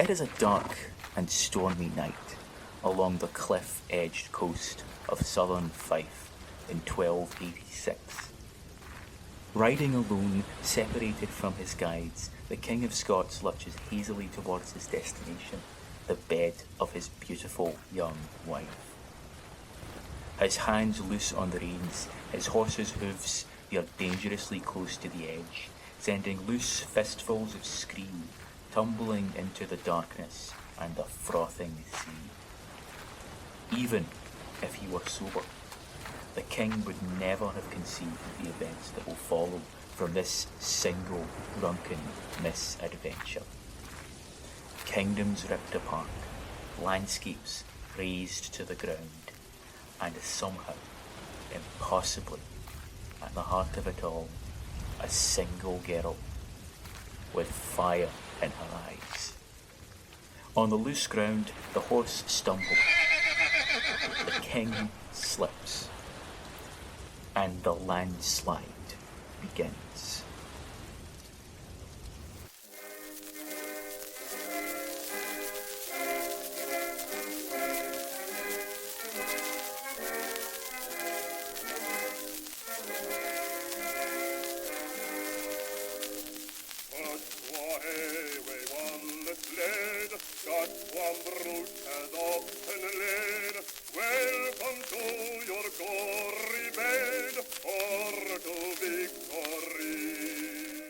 It is a dark and stormy night along the cliff-edged coast of southern Fife in 1286. Riding alone, separated from his guides, the King of Scots lurches hazily towards his destination, the bed of his beautiful young wife. His hands loose on the reins, his horse's hoofs veer dangerously close to the edge, sending loose fistfuls of scream tumbling into the darkness and the frothing sea. Even if he were sober, the king would never have conceived of the events that will follow from this single drunken misadventure. Kingdoms ripped apart, landscapes razed to the ground, and somehow, impossibly, at the heart of it all, a single girl with fire in her eyes. On the loose ground, the horse stumbles. The king slips, and the landslide begins.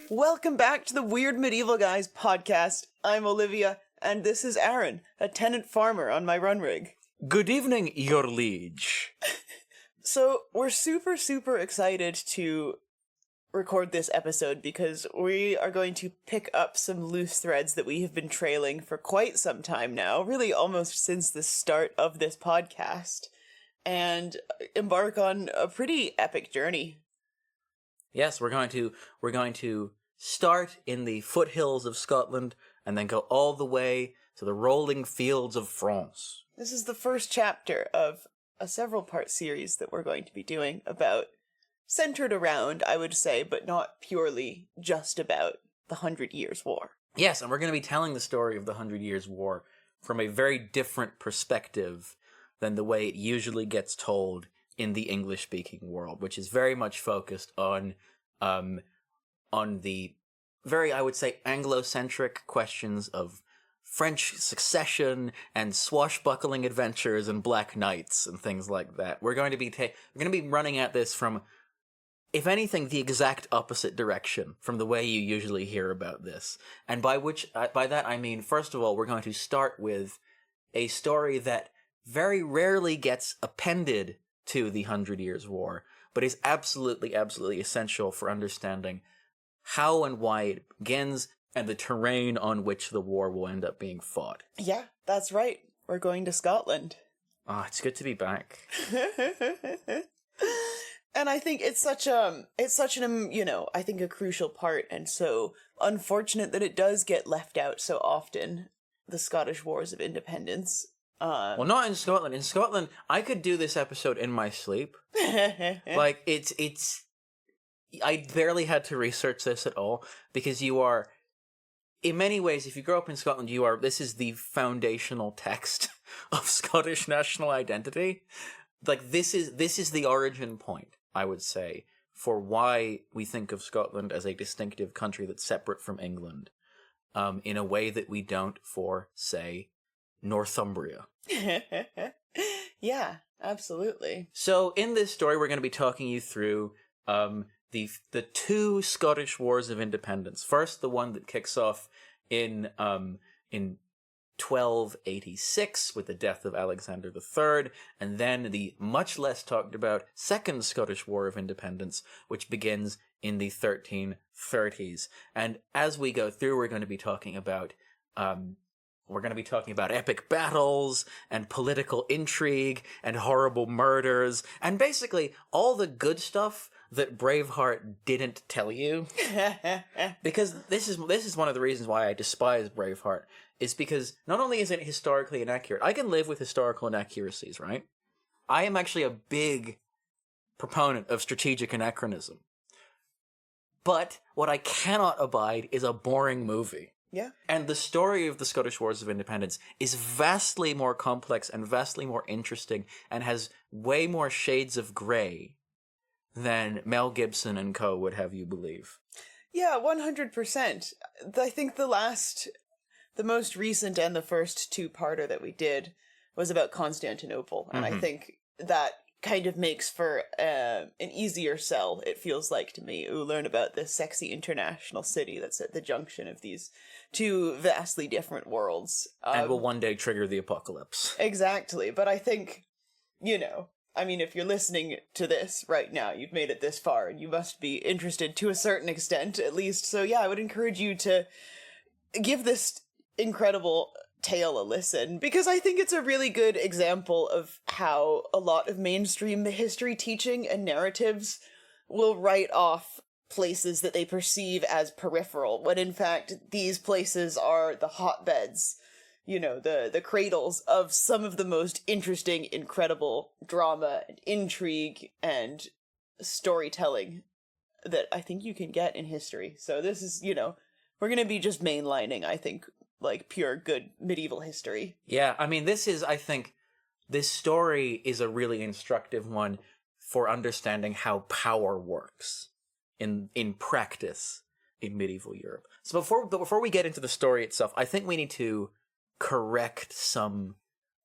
Welcome back to the Weird Medieval Guys podcast. I'm Olivia, and this is Aran, a tenant farmer on my run rig. Good evening, your liege. So, we're super excited to record this episode because we are going to pick up some loose threads that we have been trailing for quite some time now, really almost since the start of this podcast, and embark on a pretty epic journey. Yes, we're going to start in the foothills of Scotland and then go all the way to the rolling fields of France. This is the first chapter of a several-part series that we're going to be doing centered around, I would say, but not purely just about the 100 Years' War. Yes, and we're going to be telling the story of the 100 Years' War from a very different perspective than the way it usually gets told in the English-speaking world, which is very much focused on the very, I would say, Anglo-centric questions of French succession and swashbuckling adventures and black knights and things like that. We're going to be running at this from, if anything, the exact opposite direction from the way you usually hear about this. And by that I mean, first of all, we're going to start with a story that very rarely gets appended to the 100 Years' War, but is absolutely essential for understanding how and why it begins and the terrain on which the war will end up being fought. Yeah, that's right. We're going to Scotland. It's good to be back. And I think it's such an, I think a crucial part, and so unfortunate that it does get left out so often, the Scottish Wars of Independence. Well, not in Scotland. In Scotland, I could do this episode in my sleep. Like, I barely had to research this at all, because you are, in many ways, if you grow up in Scotland, this is the foundational text of Scottish national identity. Like, this is the origin point, I would say, for why we think of Scotland as a distinctive country that's separate from England, in a way that we don't for, say, Northumbria. Yeah, absolutely. So in this story, we're going to be talking you through the two Scottish Wars of Independence. First, the one that kicks off in 1286 with the death of Alexander III, and then the much less talked about Second Scottish War of Independence, which begins in the 1330s. And as we go through, we're going to be talking about epic battles and political intrigue and horrible murders and basically all the good stuff that Braveheart didn't tell you. Because this is one of the reasons why I despise Braveheart, is because not only is it historically inaccurate, I can live with historical inaccuracies, right? I am actually a big proponent of strategic anachronism. But what I cannot abide is a boring movie. Yeah. And the story of the Scottish Wars of Independence is vastly more complex and vastly more interesting and has way more shades of grey than Mel Gibson and co. would have you believe. Yeah, 100%. I think the most recent and the first two-parter that we did was about Constantinople. And I think that kind of makes for an easier sell, it feels like to me. Ooh, learn about this sexy international city that's at the junction of these two vastly different worlds. And will one day trigger the apocalypse. Exactly. But I think, I mean, if you're listening to this right now, you've made it this far, and you must be interested to a certain extent, at least. So yeah, I would encourage you to give this incredible tale a listen, because I think it's a really good example of how a lot of mainstream history teaching and narratives will write off places that they perceive as peripheral, when in fact these places are the hotbeds, the cradles of some of the most interesting, incredible drama and intrigue and storytelling that I think you can get in history. So this is, we're going to be just mainlining, I think, like pure good medieval history. Yeah, I mean, I think this story is a really instructive one for understanding how power works in practice in medieval Europe. So before we get into the story itself, I think we need to correct some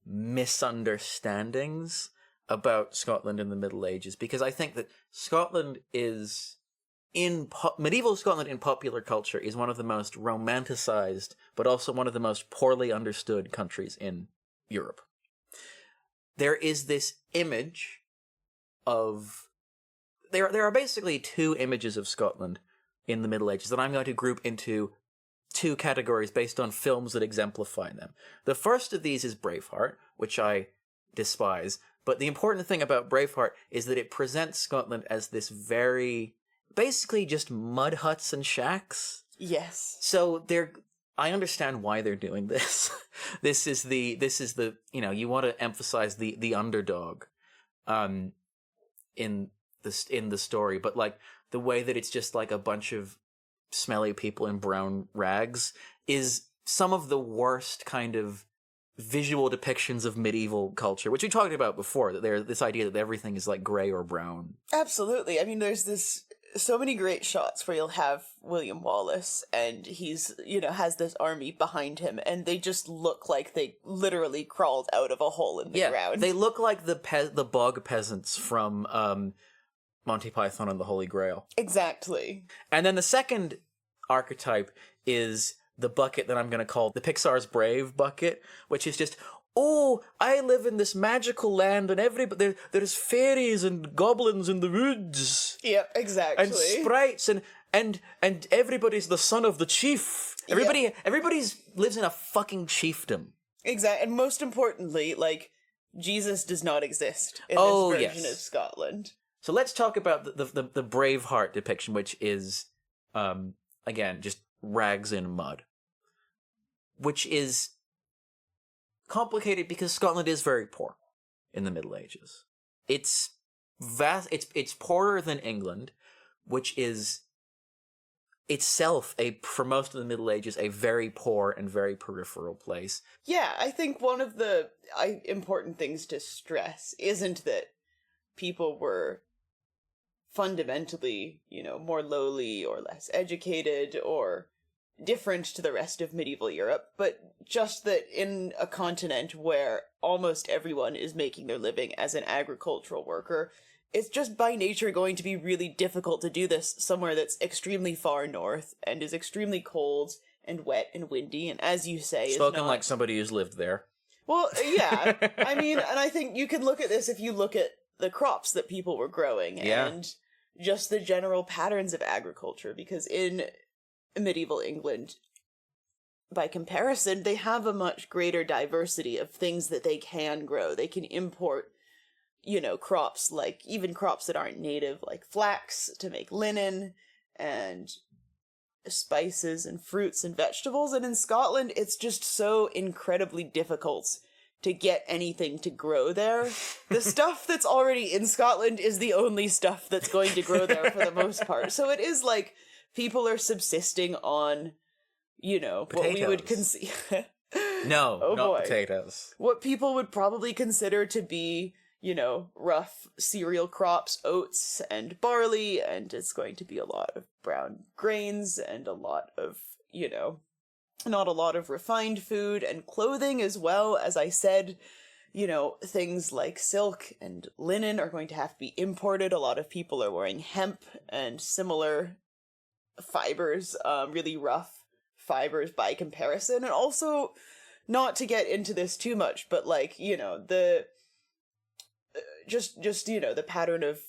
misunderstandings about Scotland in the Middle Ages, because I think that Scotland is medieval Scotland in popular culture is one of the most romanticized, but also one of the most poorly understood countries in Europe. There is this image of... There are basically two images of Scotland in the Middle Ages that I'm going to group into two categories based on films that exemplify them. The first of these is Braveheart, which I despise, but the important thing about Braveheart is that it presents Scotland as this very... basically just mud huts and shacks. Yes. So I understand why they're doing this. This is the you want to emphasize the underdog in the story, but like the way that it's just like a bunch of smelly people in brown rags is some of the worst kind of visual depictions of medieval culture, which we talked about before, that there's this idea that everything is like gray or brown. Absolutely. I mean, there's so many great shots where you'll have William Wallace and he's, has this army behind him and they just look like they literally crawled out of a hole in the ground. They look like the bog peasants from Monty Python and the Holy Grail. Exactly. And then the second archetype is the bucket that I'm going to call the Pixar's Brave bucket, which is just, oh, I live in this magical land and there's fairies and goblins in the woods. Yep, exactly. And sprites and everybody's the son of the chief. Everybody's lives in a fucking chiefdom. Exactly. And most importantly, like, Jesus does not exist in this version of Scotland. So let's talk about the Braveheart depiction, which is, again, just rags in mud. Which is complicated because Scotland is very poor in the Middle Ages. It's vast. It's poorer than England, which is itself for most of the Middle Ages a very poor and very peripheral place. Yeah, I think one of the important things to stress isn't that people were fundamentally, more lowly or less educated or different to the rest of medieval Europe, but just that in a continent where almost everyone is making their living as an agricultural worker, it's just by nature going to be really difficult to do this somewhere that's extremely far north and is extremely cold and wet and windy, and as you say, spoken like somebody who's lived there. Well, yeah. I mean, and I think you can look at this if you look at the crops that people were growing and just the general patterns of agriculture, because in medieval England, by comparison, they have a much greater diversity of things that they can grow. They can import, crops, like even crops that aren't native, like flax to make linen and spices and fruits and vegetables. And in Scotland, it's just so incredibly difficult to get anything to grow there. The stuff that's already in Scotland is the only stuff that's going to grow there for the most part. So it is like people are subsisting on, what we would Potatoes. consider. No, Oh not boy. potatoes. What people would probably consider to be, rough cereal crops, oats and barley, and it's going to be a lot of brown grains and a lot of, not a lot of refined food and clothing as well. As I said, things like silk and linen are going to have to be imported. A lot of people are wearing hemp and similar fibers, really rough fibers by comparison. And also, not to get into this too much, but the the pattern of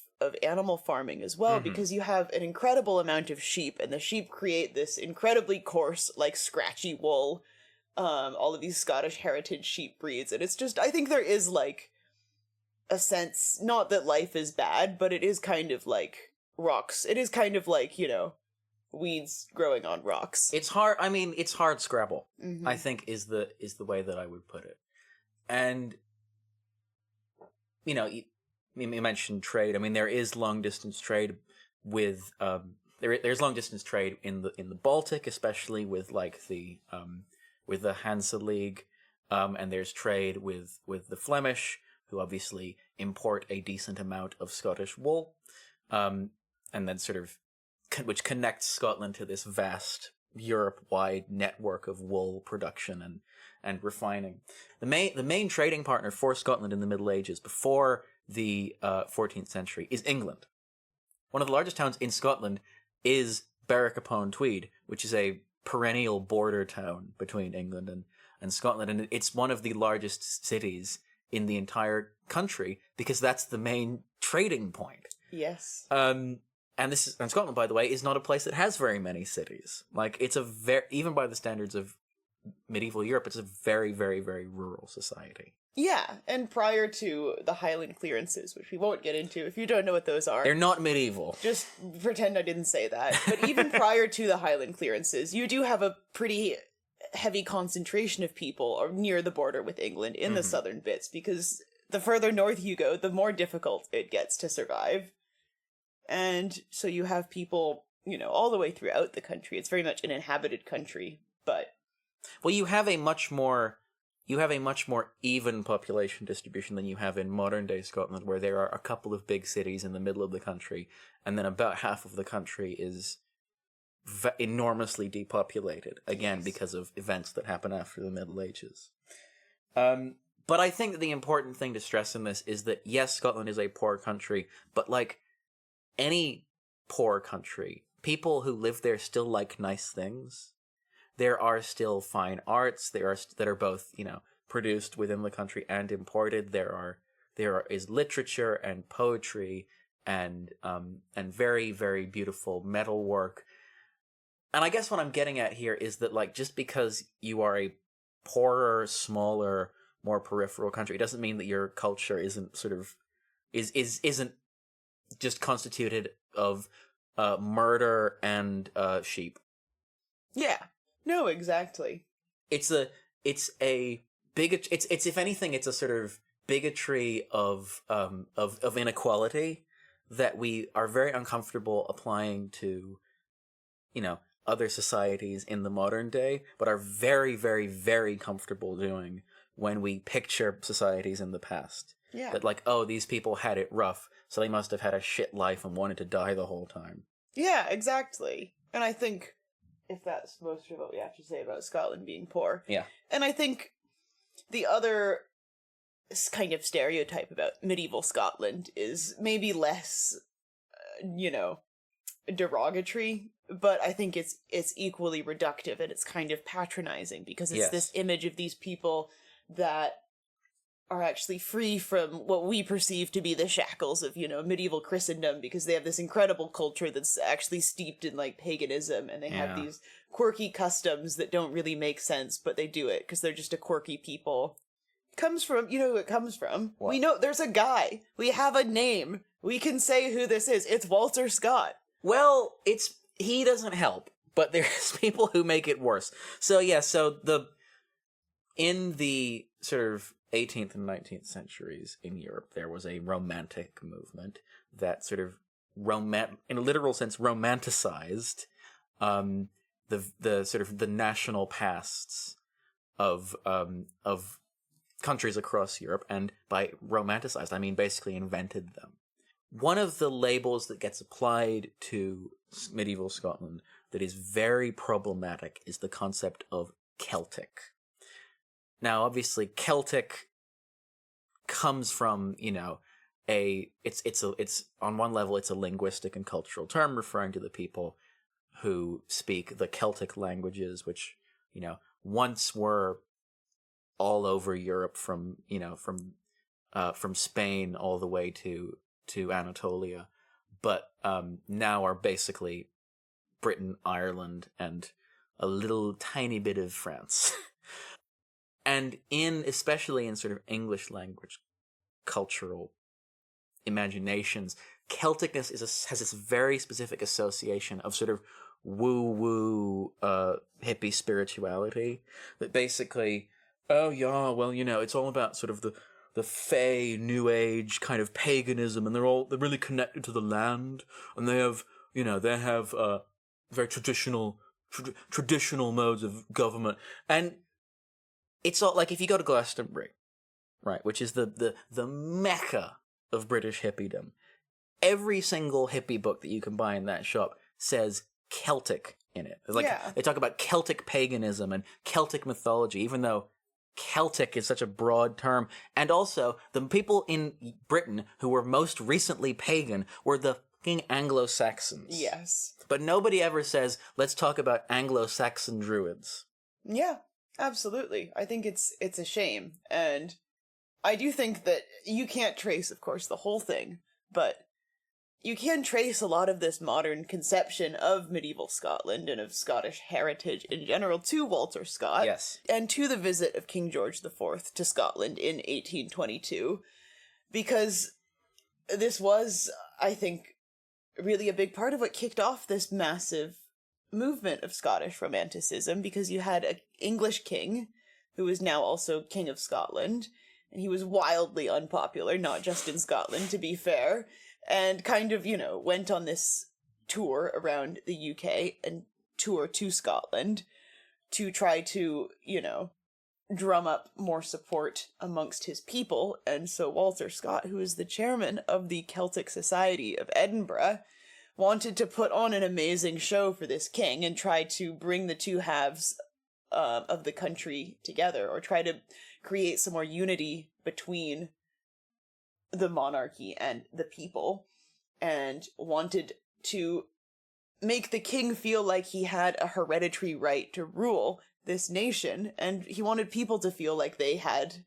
animal farming as well, because you have an incredible amount of sheep, and the sheep create this incredibly coarse, like, scratchy wool, all of these Scottish heritage sheep breeds, and it's just, I think there is, like, a sense, not that life is bad, but it is kind of like rocks. It is kind of like, weeds growing on rocks. It's hard. I mean, it's hard scrabble. I think is the way that I would put it. And you mentioned trade. I mean, there is long distance trade with there's long distance trade in the Baltic, especially with like the Hansa League, and there's trade with the Flemish, who obviously import a decent amount of Scottish wool, and then sort of which connects Scotland to this vast Europe-wide network of wool production and refining. The main trading partner for Scotland in the Middle Ages, before the 14th century, is England. One of the largest towns in Scotland is Berwick-upon-Tweed, which is a perennial border town between England and Scotland, and it's one of the largest cities in the entire country because that's the main trading point. Yes. And Scotland, by the way, is not a place that has very many cities. Like, it's even by the standards of medieval Europe, it's a very, very, very rural society. Yeah, and prior to the Highland clearances, which we won't get into if you don't know what those are. They're not medieval. Just pretend I didn't say that. But even prior to the Highland clearances, you do have a pretty heavy concentration of people near the border with England in the southern bits, because the further north you go, the more difficult it gets to survive. And so you have people, all the way throughout the country. It's very much an inhabited country, but... Well, you have a much more even population distribution than you have in modern-day Scotland, where there are a couple of big cities in the middle of the country, and then about half of the country is enormously depopulated, again, because of events that happen after the Middle Ages. But I think that the important thing to stress in this is that, yes, Scotland is a poor country, but like any poor country, people who live there still like nice things. There are still fine arts that are both, produced within the country and imported. There is literature and poetry and very, very beautiful metalwork. And I guess what I'm getting at here is that, like, just because you are a poorer, smaller, more peripheral country, it doesn't mean that your culture isn't sort of isn't just constituted of murder and sheep. Yeah. No, exactly. It's if anything, it's a sort of bigotry of inequality that we are very uncomfortable applying to, other societies in the modern day, but are very, very, very comfortable doing when we picture societies in the past. Yeah. That, like, oh, these people had it rough, so they must have had a shit life and wanted to die the whole time. Yeah, exactly. And I think, if that's most of what we have to say about Scotland being poor. Yeah. And I think the other kind of stereotype about medieval Scotland is maybe less, derogatory, but I think it's equally reductive, and it's kind of patronizing, because it's this image of these people that are actually free from what we perceive to be the shackles of, medieval Christendom, because they have this incredible culture that's actually steeped in, like, paganism, and they have these quirky customs that don't really make sense, but they do it because they're just a quirky people. Comes from, who it comes from? What? We know there's a guy. We have a name. We can say who this is. It's Walter Scott. Well, he doesn't help, but there's people who make it worse. So in the sort of 18th and 19th centuries in Europe, there was a romantic movement that sort of in a literal sense romanticized the sort of the national pasts of countries across Europe, and by romanticized I mean basically invented them. One of the labels that gets applied to medieval Scotland that is very problematic is the concept of Celtic. Now, obviously, Celtic comes from, it's on one level it's a linguistic and cultural term referring to the people who speak the Celtic languages, which, once were all over Europe from Spain all the way to Anatolia, but now are basically Britain, Ireland, and a little tiny bit of France. And especially in sort of English language cultural imaginations, Celticness has this very specific association of sort of woo-woo hippie spirituality that basically, oh yeah, well, it's all about sort of the fey new age kind of paganism, and they're really connected to the land, and they have very traditional modes of government. And it's all like, if you go to Glastonbury, right, which is the mecca of British hippiedom, every single hippie book that you can buy in that shop says Celtic in it. They talk about Celtic paganism and Celtic mythology, even though Celtic is such a broad term. And also, the people in Britain who were most recently pagan were the fucking Anglo-Saxons. Yes. But nobody ever says, let's talk about Anglo-Saxon druids. Yeah, absolutely. I think it's a shame. And I do think that you can't trace, of course, the whole thing, but you can trace a lot of this modern conception of medieval Scotland and of Scottish heritage in general to Walter Scott. Yes. And to the visit of King George IV to Scotland in 1822, because this was, I think, really a big part of what kicked off this massive movement of Scottish romanticism, because you had an English king who was now also King of Scotland, and he was wildly unpopular, not just in Scotland, to be fair, and kind of, went on this tour around the UK and tour to Scotland to try to, drum up more support amongst his people. And so Walter Scott, who is the chairman of the Celtic Society of Edinburgh, wanted to put on an amazing show for this king and try to bring the two halves of the country together, or try to create some more unity between the monarchy and the people, and wanted to make the king feel like he had a hereditary right to rule this nation, and he wanted people to feel like they had,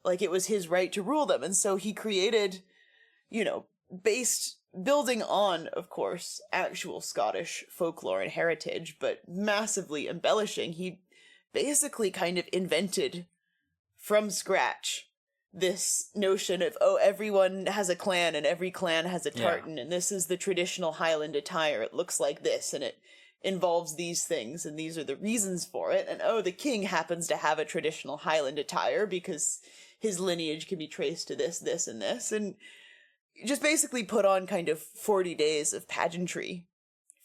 like it was his right to rule them. And so he created, building on, of course, actual Scottish folklore and heritage, but massively embellishing, he basically kind of invented from scratch this notion of, everyone has a clan and every clan has a tartan, and this is the traditional Highland attire. It looks like this, and it involves these things, and these are the reasons for it. And the king happens to have a traditional Highland attire because his lineage can be traced to this, this, and this. And just basically put on kind of 40 days of pageantry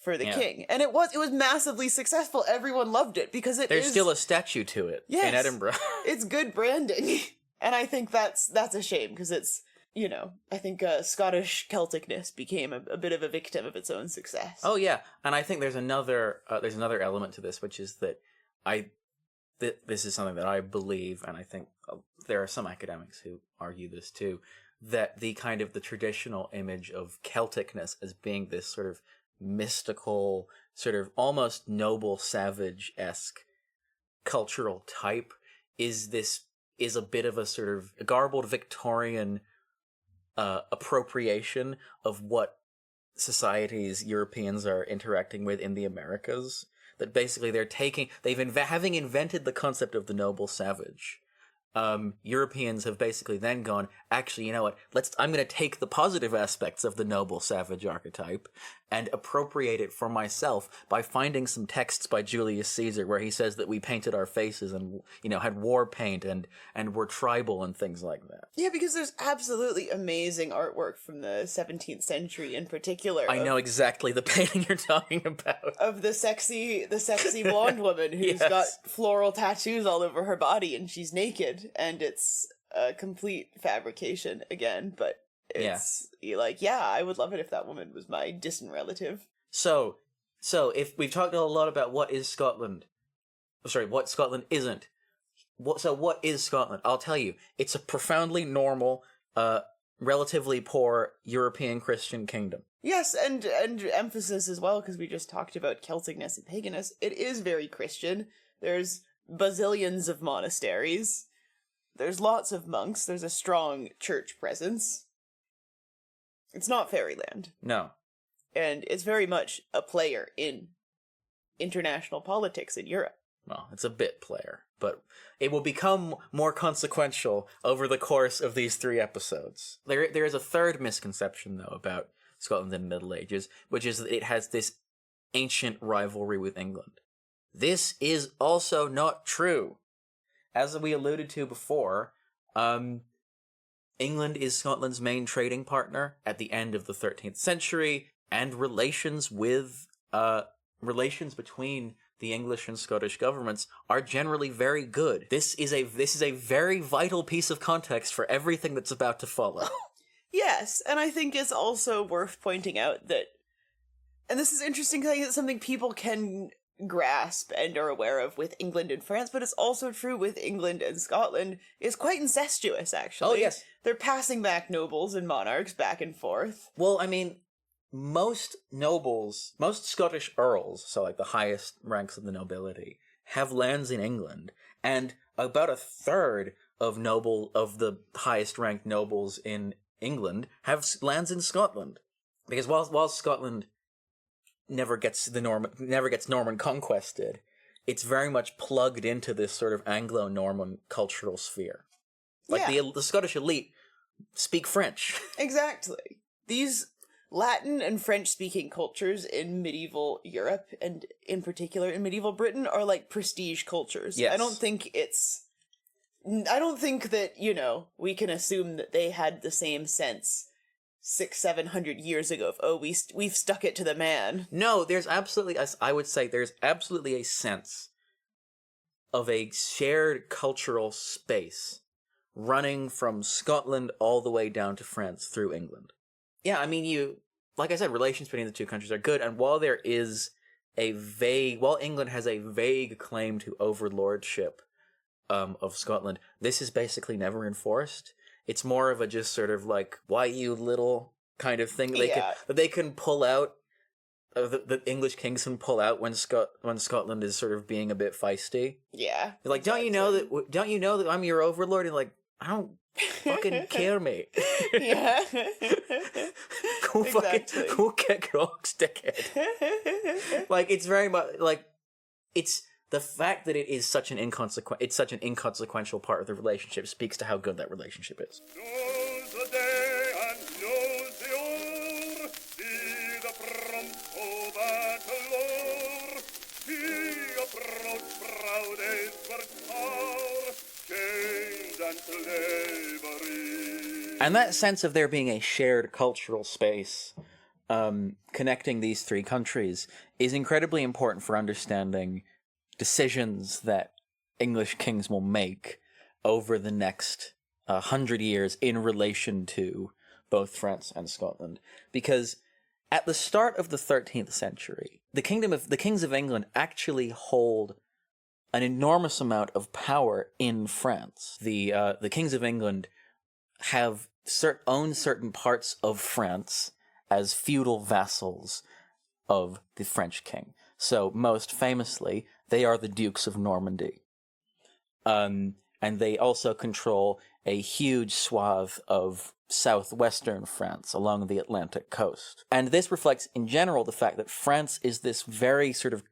for the king. And it was massively successful. Everyone loved it because there's still a statue to it in Edinburgh. It's good branding. And I think that's a shame, because it's, I think Scottish Celticness became a bit of a victim of its own success. Oh yeah, and I think there's another element to this, which is that this is something that I believe, and I think there are some academics who argue this too, that the kind of the traditional image of Celticness as being this sort of mystical, sort of almost noble savage-esque cultural type is a bit of a sort of garbled Victorian appropriation of what societies Europeans are interacting with in the Americas. That basically having invented the concept of the noble savage, Europeans have basically then gone, actually, you know what, I'm going to take the positive aspects of the noble savage archetype and appropriate it for myself by finding some texts by Julius Caesar where he says that we painted our faces and, had war paint and were tribal and things like that. Yeah, because there's absolutely amazing artwork from the 17th century in particular. I know exactly the painting you're talking about. Of the sexy blonde woman who's got floral tattoos all over her body and she's naked, and it's a complete fabrication again, but it's I would love it if that woman was my distant relative. So if we've talked a lot about what is Scotland, what Scotland isn't. What is Scotland? I'll tell you. It's a profoundly normal, relatively poor European Christian kingdom. Yes, and emphasis as well, because we just talked about Celticness and paganness. It is very Christian. There's bazillions of monasteries. There's lots of monks. There's a strong church presence. It's not fairyland. No. And it's very much a player in international politics in Europe. Well, it's a bit player, but it will become more consequential over the course of these 3 episodes. There is a third misconception, though, about Scotland in the Middle Ages, which is that it has this ancient rivalry with England. This is also not true. As we alluded to before, England is Scotland's main trading partner at the end of the 13th century, and relations between the English and Scottish governments are generally very good. This is a very vital piece of context for everything that's about to follow. Yes, and I think it's also worth pointing out that, and this is interesting because I think it's something people can grasp and are aware of with England and France, but it's also true with England and Scotland. It's quite incestuous, actually. Oh, yes. They're passing back nobles and monarchs back and forth. Well, I mean, most Scottish earls, so like the highest ranks of the nobility, have lands in England, and about a third of the highest ranked nobles in England have lands in Scotland. Because while Scotland never gets Norman conquested, it's very much plugged into this sort of Anglo-Norman cultural sphere. Like the Scottish elite speak French. Exactly. These Latin and French-speaking cultures in medieval Europe, and in particular in medieval Britain, are like prestige cultures. Yes. I don't think that, we can assume that they had the same sense 600-700 years ago of, we've stuck it to the man. No, I would say there's absolutely a sense of a shared cultural space running from Scotland all the way down to France through England. Yeah, I mean, like I said, relations between the two countries are good, and while England has a vague claim to overlordship of Scotland, this is basically never enforced. It's more of a just sort of like, why you little kind of thing that they can pull out, the English kings can pull out when Scotland is sort of being a bit feisty. Yeah. They're like, don't you know that I'm your overlord? And like, I don't fucking care, mate. Yeah. Go kick rocks, dickhead. Like, it's very much like, it's the fact that it's such an inconsequential part of the relationship speaks to how good that relationship is. Knows the day and knows the hour, see the front of battle o'er. He approached proud Edward's tower, chains and slavery. And that sense of there being a shared cultural space connecting these 3 countries is incredibly important for understanding decisions that English kings will make over the next 100 years in relation to both France and Scotland. Because at the start of the 13th century, the kings of England actually hold an enormous amount of power in France. The kings of England own certain parts of France as feudal vassals of the French king. So most famously, they are the Dukes of Normandy. And they also control a huge swath of southwestern France along the Atlantic coast. And this reflects in general the fact that France is this very sort of,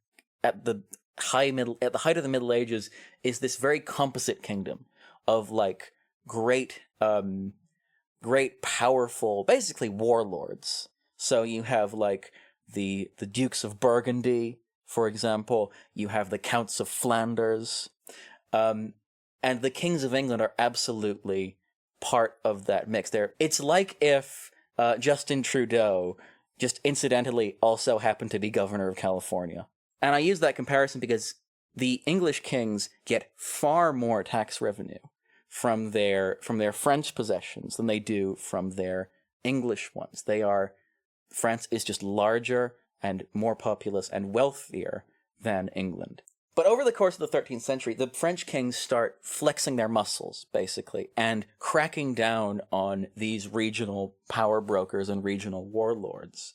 at the height of the Middle Ages, is this very composite kingdom of like great powerful, basically warlords. So you have like the Dukes of Burgundy, for example. You have the Counts of Flanders. And the kings of England are absolutely part of that mix. It's like if Justin Trudeau just incidentally also happened to be governor of California. And I use that comparison because the English kings get far more tax revenue from their French possessions than they do from their English ones. France is just larger and more populous and wealthier than England. But over the course of the 13th century, the French kings start flexing their muscles, basically, and cracking down on these regional power brokers and regional warlords.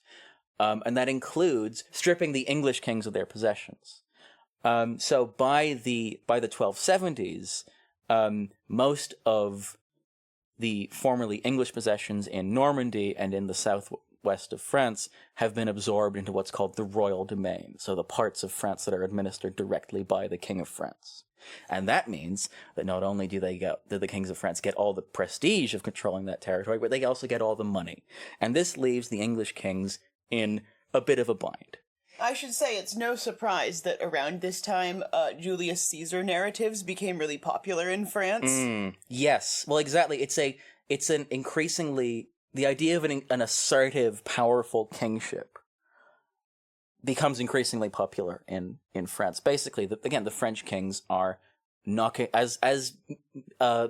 And that includes stripping the English kings of their possessions. So by the 1270s, most of the formerly English possessions in Normandy and in the southwest of France have been absorbed into what's called the royal domain, so the parts of France that are administered directly by the King of France. And that means that not only do the kings of France get all the prestige of controlling that territory, but they also get all the money. And this leaves the English kings in a bit of a bind. I should say it's no surprise that around this time, Julius Caesar narratives became really popular in France. Yes, well, exactly. It's an increasingly, the idea of an assertive, powerful kingship becomes increasingly popular in France. Basically, the French kings are knocking, as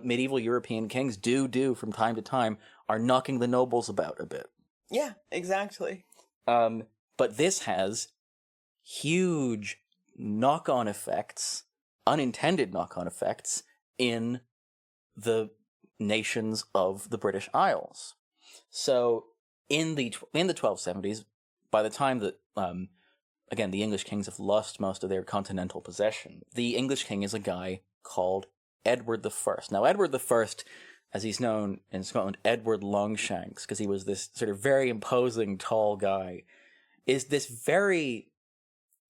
medieval European kings do from time to time, are knocking the nobles about a bit. Yeah, exactly. But this has huge knock-on effects, unintended knock-on effects, in the nations of the British Isles. So in the 1270s, by the time that again the English kings have lost most of their continental possession, the English king is a guy called Edward I. Now, Edward I, as he's known in Scotland, Edward Longshanks, because he was this sort of very imposing, tall guy, is this very...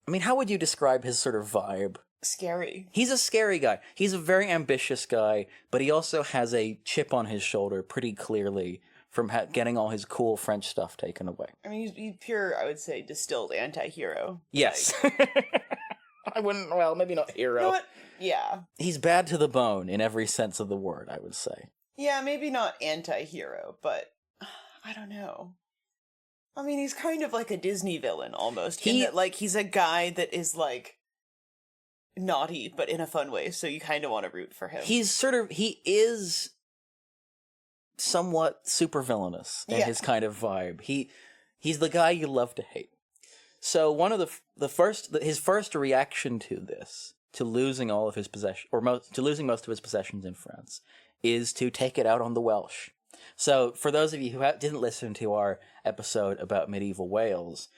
I mean, how would you describe his sort of vibe? Scary. He's a scary guy. He's a very ambitious guy, but he also has a chip on his shoulder pretty clearly from getting all his cool French stuff taken away. I mean, he's pure, I would say, distilled anti-hero. Yes. I wouldn't, well, maybe not hero. You know what? Yeah. He's bad to the bone in every sense of the word, I would say. Yeah, maybe not anti-hero, but I don't know. I mean, he's kind of like a Disney villain, almost. In that, like, he's a guy that is, like, naughty, but in a fun way, so you kind of want to root for him. He is somewhat super villainous in his kind of vibe. He's the guy you love to hate. So one of his first reaction to this, to losing all of his to losing most of his possessions in France, is to take it out on the Welsh. So, for those of you who didn't listen to our episode about medieval Wales,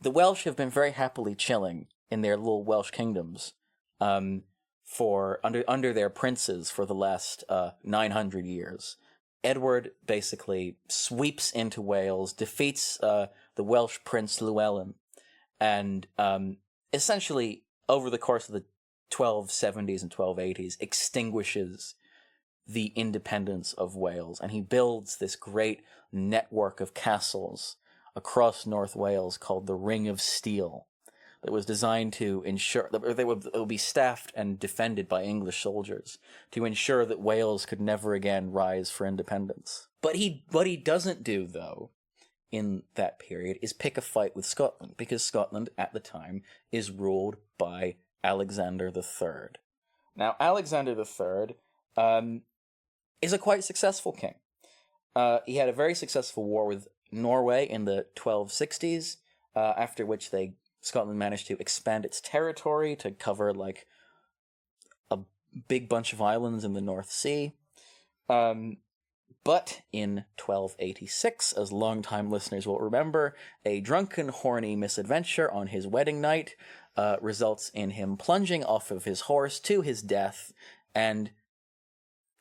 the Welsh have been very happily chilling in their little Welsh kingdoms for under their princes for the last 900 years. Edward basically sweeps into Wales, defeats the Welsh prince Llewellyn, and essentially, over the course of the 1270s and 1280s, extinguishes the independence of Wales, and he builds this great network of castles across North Wales called the Ring of Steel that was designed to ensure that they would be staffed and defended by English soldiers to ensure that Wales could never again rise for independence. But what he doesn't do, though, in that period is pick a fight with Scotland, because Scotland at the time is ruled by Alexander III. Now, Alexander III is a quite successful king. He had a very successful war with Norway in the 1260s, after which Scotland managed to expand its territory to cover like a big bunch of islands in the North Sea. But in 1286, as longtime listeners will remember, a drunken, horny misadventure on his wedding night results in him plunging off of his horse to his death and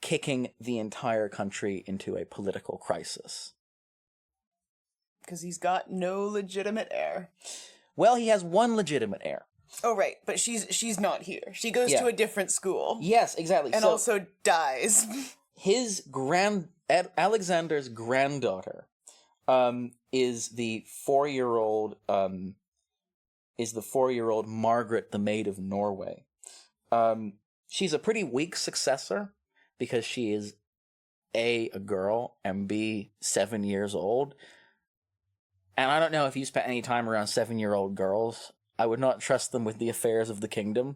kicking the entire country into a political crisis. Because he's got no legitimate heir. Well, he has one legitimate heir. Oh, right, but she's not here. She goes to a different school. Yes, exactly. And also dies. Alexander's granddaughter is the 4-year-old Margaret, the Maid of Norway. She's a pretty weak successor because she is A, a girl, and B, 7 years old. And I don't know if you spent any time around 7-year-old girls. I would not trust them with the affairs of the kingdom.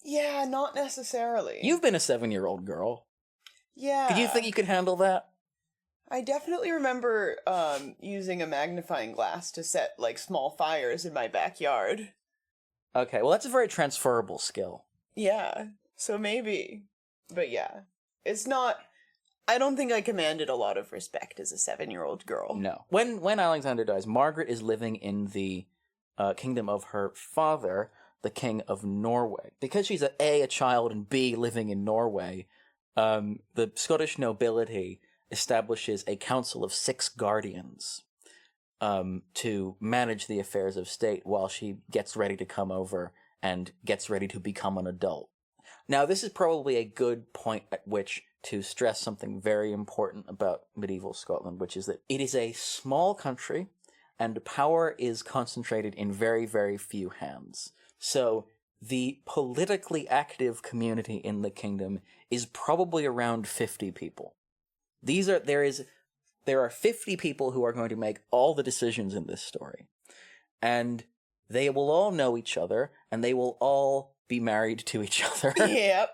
Yeah, not necessarily. You've been a 7-year-old girl. Yeah. Did you think you could handle that? I definitely remember using a magnifying glass to set, like, small fires in my backyard. Okay, well, that's a very transferable skill. Yeah, so maybe. But yeah, it's not... I don't think I commanded a lot of respect as a 7-year-old girl. No. When Alexander dies, Margaret is living in the kingdom of her father, the King of Norway. Because she's a child, and B, living in Norway, the Scottish nobility establishes a council of 6 guardians to manage the affairs of state while she gets ready to come over and gets ready to become an adult. Now, this is probably a good point at which to stress something very important about medieval Scotland, which is that it is a small country and power is concentrated in very, very few hands. So the politically active community in the kingdom is probably around 50 people. There are 50 people who are going to make all the decisions in this story. And they will all know each other, and they will all be married to each other. Yep.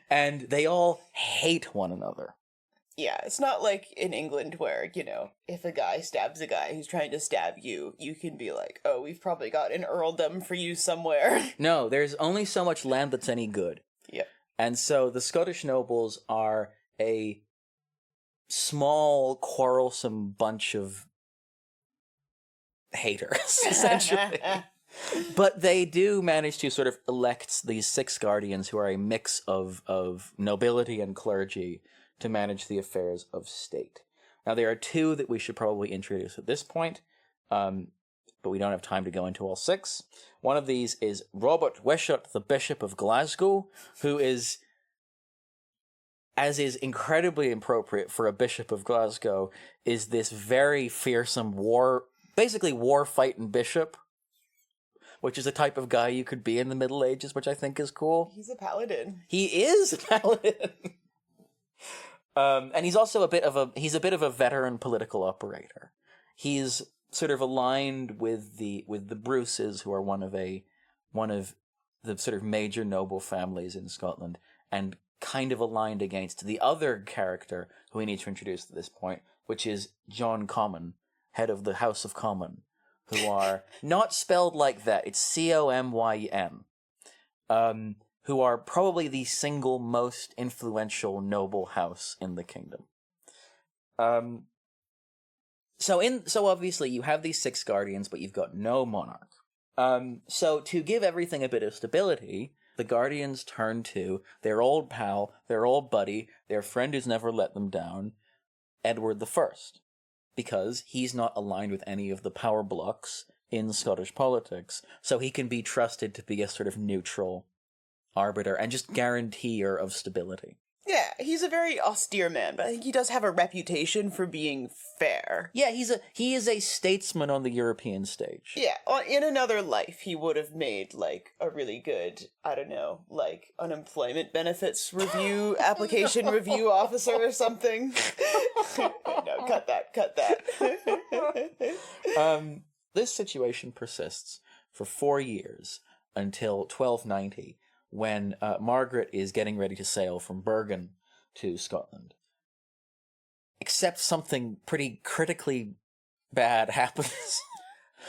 And they all hate one another. Yeah, it's not like in England where, you know, if a guy stabs a guy who's trying to stab you, you can be like, oh, we've probably got an earldom for you somewhere. No, there's only so much land that's any good. Yep. And so the Scottish nobles are a small, quarrelsome bunch of haters, essentially. But they do manage to sort of elect these 6 guardians who are a mix of nobility and clergy to manage the affairs of state. Now, there are 2 that we should probably introduce at this point, but we don't have time to go into all 6. One of these is Robert Wishart, the Bishop of Glasgow, who is, as is incredibly appropriate for a Bishop of Glasgow, is this very fearsome war-fighting bishop, which is a type of guy you could be in the Middle Ages, which I think is cool. He's a paladin. He is a paladin. And he's also a bit of a veteran political operator. He's sort of aligned with the Bruces, who are one of the sort of major noble families in Scotland, and kind of aligned against the other character who we need to introduce at this point, which is John Comyn, head of the House of Comyn, who are not spelled like that. It's Comyn. Who are probably the single most influential noble house in the kingdom. So obviously you have these 6 guardians, but you've got no monarch. So to give everything a bit of stability, the guardians turn to their old pal, their old buddy, their friend who's never let them down, Edward I, because he's not aligned with any of the power blocks in Scottish politics, so he can be trusted to be a sort of neutral arbiter and just guaranteer of stability. Yeah, he's a very austere man, but I think he does have a reputation for being fair. Yeah, he is a statesman on the European stage. Yeah, in another life, he would have made, like, a really good, I don't know, like, unemployment benefits review, application review officer or something. No, cut that. This situation persists for 4 years until 1290, when Margaret is getting ready to sail from Bergen to Scotland. Except something pretty critically bad happens.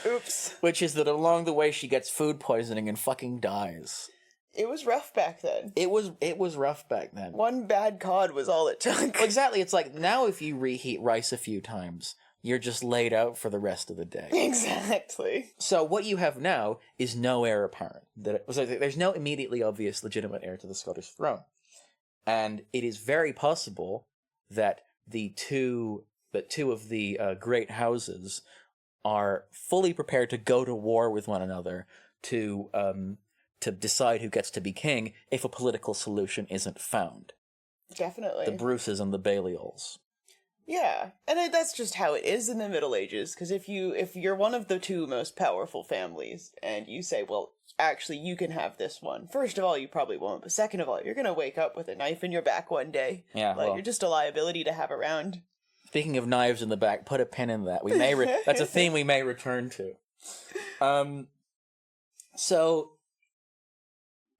Oops. Which is that along the way she gets food poisoning and fucking dies. It was rough back then. It was rough back then. One bad cod was all it took. Well, exactly. It's like, now if you reheat rice a few times, you're just laid out for the rest of the day. Exactly. So what you have now is no heir apparent. There's no immediately obvious legitimate heir to the Scottish throne. And it is very possible that two of the great houses are fully prepared to go to war with one another to decide who gets to be king if a political solution isn't found. Definitely. The Bruces and the Balliols. Yeah, and that's just how it is in the Middle Ages. Because if you're one of the two most powerful families, and you say, well, actually, you can have this one. First of all, you probably won't. But second of all, you're gonna wake up with a knife in your back one day. Yeah, like you're just a liability to have around. Speaking of knives in the back, put a pin in that. We may that's a theme we may return to. So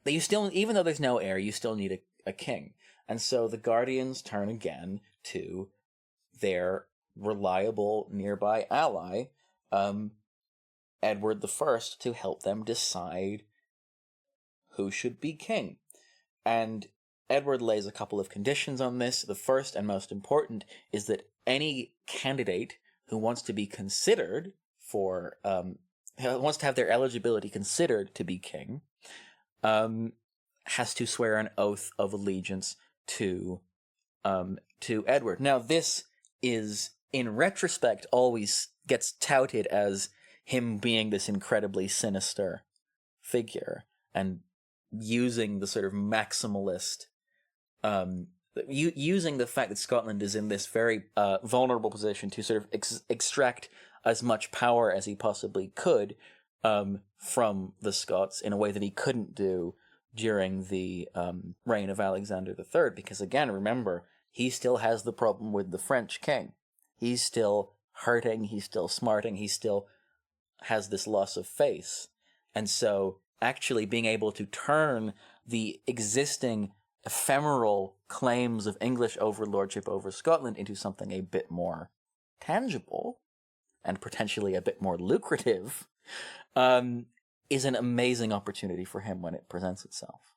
you still, even though there's no heir, you still need a king, and so the Guardians turn again to their reliable nearby ally, Edward I, to help them decide who should be king. And Edward lays a couple of conditions on this. The first and most important is that any candidate who wants to be considered for, wants to have their eligibility considered to be king, has to swear an oath of allegiance to Edward. Now, this is, in retrospect, always gets touted as him being this incredibly sinister figure and using the sort of maximalist, using the fact that Scotland is in this very vulnerable position to sort of extract as much power as he possibly could from the Scots in a way that he couldn't do during the reign of Alexander III, because again, remember, he still has the problem with the French king. He's still hurting, he's still smarting, he still has this loss of face. And so actually being able to turn the existing ephemeral claims of English overlordship over Scotland into something a bit more tangible and potentially a bit more lucrative is an amazing opportunity for him when it presents itself.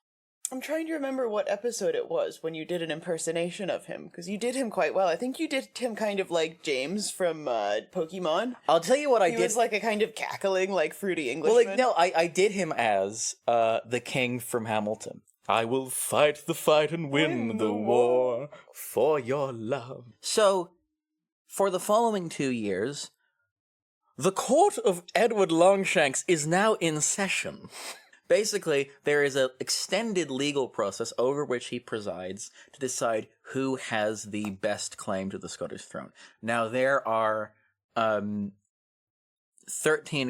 I'm trying to remember what episode it was when you did an impersonation of him, because you did him quite well. I think you did him kind of like James from Pokemon. I'll tell you what I did. He was like a kind of cackling, like fruity Englishman. Well, no, I did him as the king from Hamilton. I will fight the fight and win the war for your love. So, for the following 2 years, the court of Edward Longshanks is now in session. Basically, there is an extended legal process over which he presides to decide who has the best claim to the Scottish throne. Now, there are 13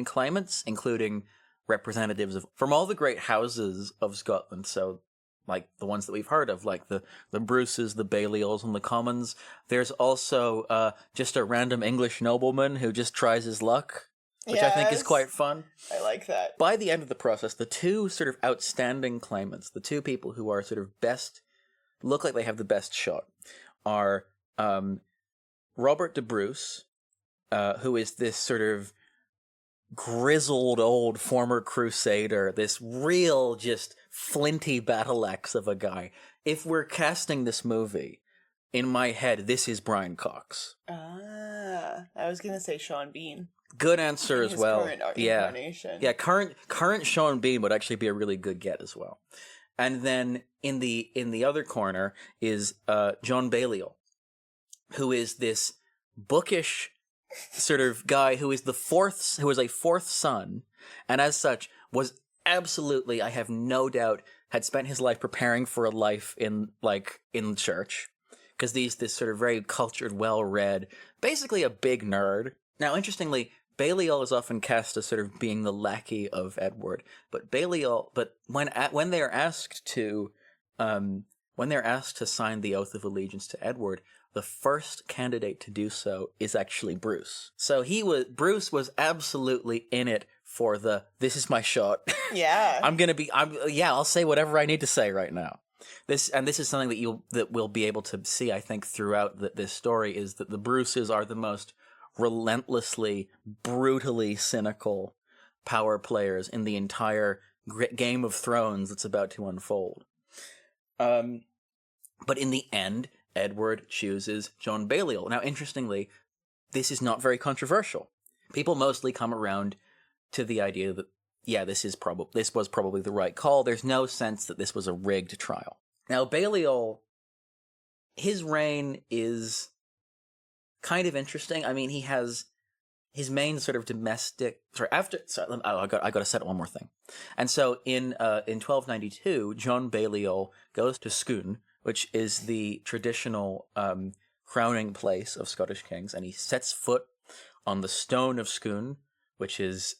claimants, including representatives from all the great houses of Scotland, so like the ones that we've heard of, like the Bruces, the Balliols, and the Commons. There's also just a random English nobleman who just tries his luck, which I think is quite fun. I like that. By the end of the process, the two sort of outstanding claimants, the two people who are sort of best, look like they have the best shot, are Robert de Bruce, who is this sort of grizzled old former crusader, this real just flinty battle axe of a guy. If we're casting this movie, in my head, this is Brian Cox. I was gonna say Sean Bean. Good answer as well. Yeah, current Sean Bean would actually be a really good get as well. And then in the other corner is John Balliol, who is this bookish sort of guy who is a fourth son, and as such was absolutely, I have no doubt, had spent his life preparing for a life in church, because this sort of very cultured, well-read, basically a big nerd. Now, interestingly, Balliol is often cast as sort of being the lackey of Edward, but when they're asked to sign the oath of allegiance to Edward, the first candidate to do so is actually Bruce. So Bruce was absolutely in it for this is my shot. Yeah. I'll say whatever I need to say right now. This is something that we'll be able to see, I think, throughout this story, is that the Bruces are the most relentlessly, brutally cynical power players in the entire Game of Thrones that's about to unfold. But in the end, Edward chooses John Balliol. Now, interestingly, this is not very controversial. People mostly come around to the idea that, yeah, this was probably the right call. There's no sense that this was a rigged trial. Now, Balliol, his reign is kind of interesting. I mean, he has his main sort of domestic. I got to set up one more thing. And so in 1292, John Balliol goes to Scone, which is the traditional crowning place of Scottish kings, and he sets foot on the stone of Scone, which is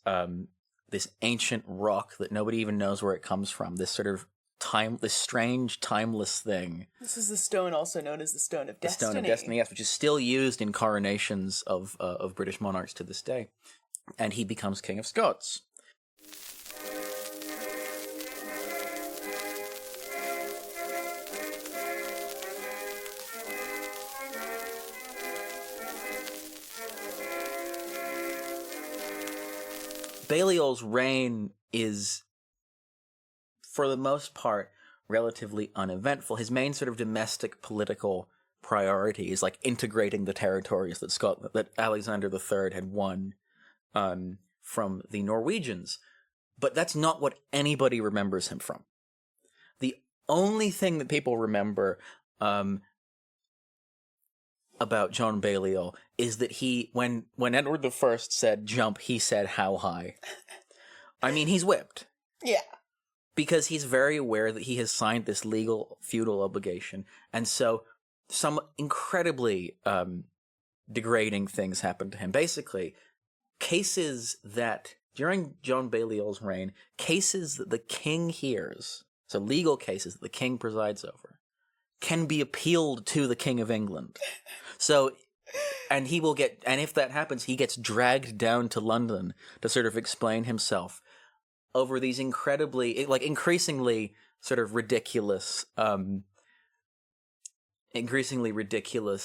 this ancient rock that nobody even knows where it comes from. This sort of this strange, timeless thing. This is the stone also known as the Stone of Destiny. The Stone of Destiny, yes, which is still used in coronations of British monarchs to this day. And he becomes King of Scots. Baliol's reign is, for the most part, relatively uneventful. His main sort of domestic political priority is like integrating the territories that Alexander III had won from the Norwegians. But that's not what anybody remembers him from. The only thing that people remember about John Baliol is that when Edward I said jump, he said how high. I mean, he's whipped. Yeah. Because he's very aware that he has signed this legal feudal obligation, and so some incredibly degrading things happen to him. Basically, cases that, during John Baliol's reign, cases that the king hears, so legal cases that the king presides over, can be appealed to the King of England. So, and if that happens, he gets dragged down to London to sort of explain himself over these incredibly, like, increasingly sort of ridiculous,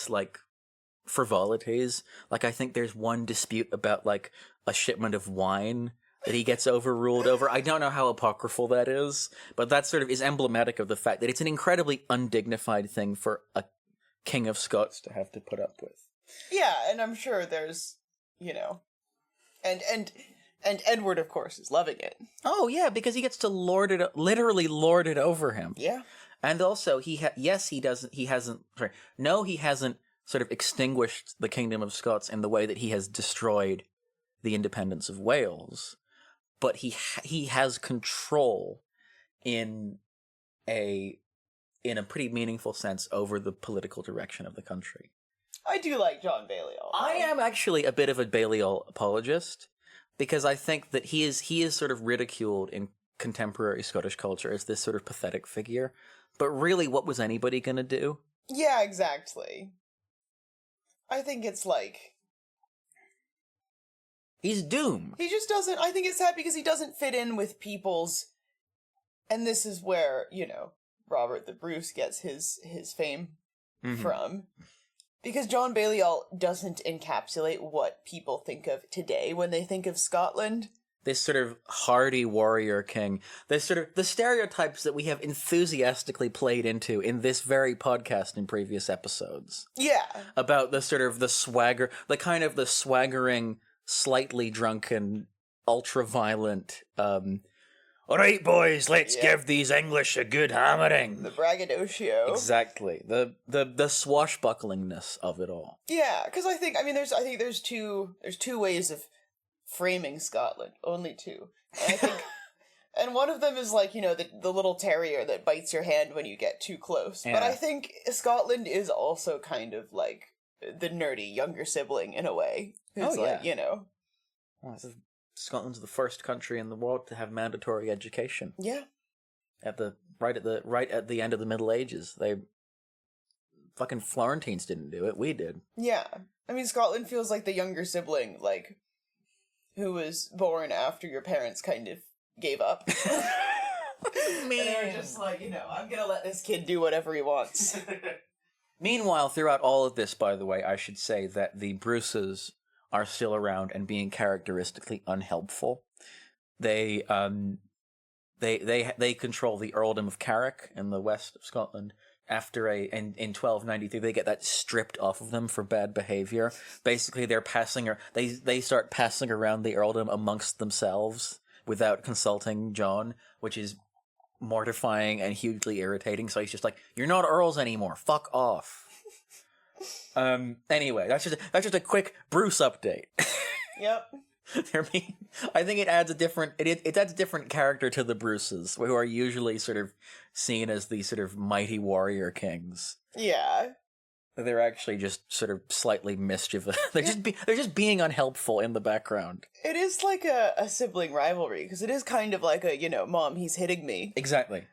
like, frivolities. Like, I think there's one dispute about, like, a shipment of wine that he gets overruled over. I don't know how apocryphal that is, but that sort of is emblematic of the fact that it's an incredibly undignified thing for a King of Scots to have to put up with. Yeah, and I'm sure there's, and Edward, of course, is loving it. Oh yeah, because he gets to literally lord it over him. Yeah. And also, he hasn't sort of extinguished the Kingdom of Scots in the way that he has destroyed the independence of Wales, but he has control in a pretty meaningful sense over the political direction of the country. I do like John Baliol. I am actually a bit of a Baliol apologist, because I think that he is sort of ridiculed in contemporary Scottish culture as this sort of pathetic figure. But really, what was anybody going to do? Yeah, exactly. I think it's like, he's doomed. he just doesn't, I think it's sad because he doesn't fit in with people's, and this is where, Robert the Bruce gets his fame from. Because John Baliol doesn't encapsulate what people think of today when they think of Scotland. This sort of hardy warrior king. This sort of the stereotypes that we have enthusiastically played into in this very podcast in previous episodes. Yeah. About the sort of the swagger, the kind of the swaggering, slightly drunken, ultra-violent, all right, boys, let's give these English a good hammering. The braggadocio. Exactly. The swashbucklingness of it all. Yeah, because I think there's two ways of framing Scotland. Only two. And I think, and one of them is like, the little terrier that bites your hand when you get too close. Yeah. But I think Scotland is also kind of like the nerdy younger sibling in a way. It's Well, Scotland's the first country in the world to have mandatory education. Yeah. Right at the end of the Middle Ages. Fucking Florentines didn't do it. We did. Yeah. I mean, Scotland feels like the younger sibling, like, who was born after your parents kind of gave up. Man. And they were just like, I'm gonna let this kid do whatever he wants. Meanwhile, throughout all of this, by the way, I should say that the Bruces are still around and being characteristically unhelpful. They control the earldom of Carrick in the west of Scotland. After in 1293, they get that stripped off of them for bad behavior. Basically, they start passing around the earldom amongst themselves without consulting John, which is mortifying and hugely irritating. So he's just like, "You're not earls anymore. Fuck off." Anyway, that's just a quick Bruce update. Yep. I think it adds a different character to the Bruces, who are usually sort of seen as the sort of mighty warrior kings. Yeah. They're actually just sort of slightly mischievous. They're just being unhelpful in the background. It is like a sibling rivalry, because it is kind of like a, Mom, he's hitting me. Exactly.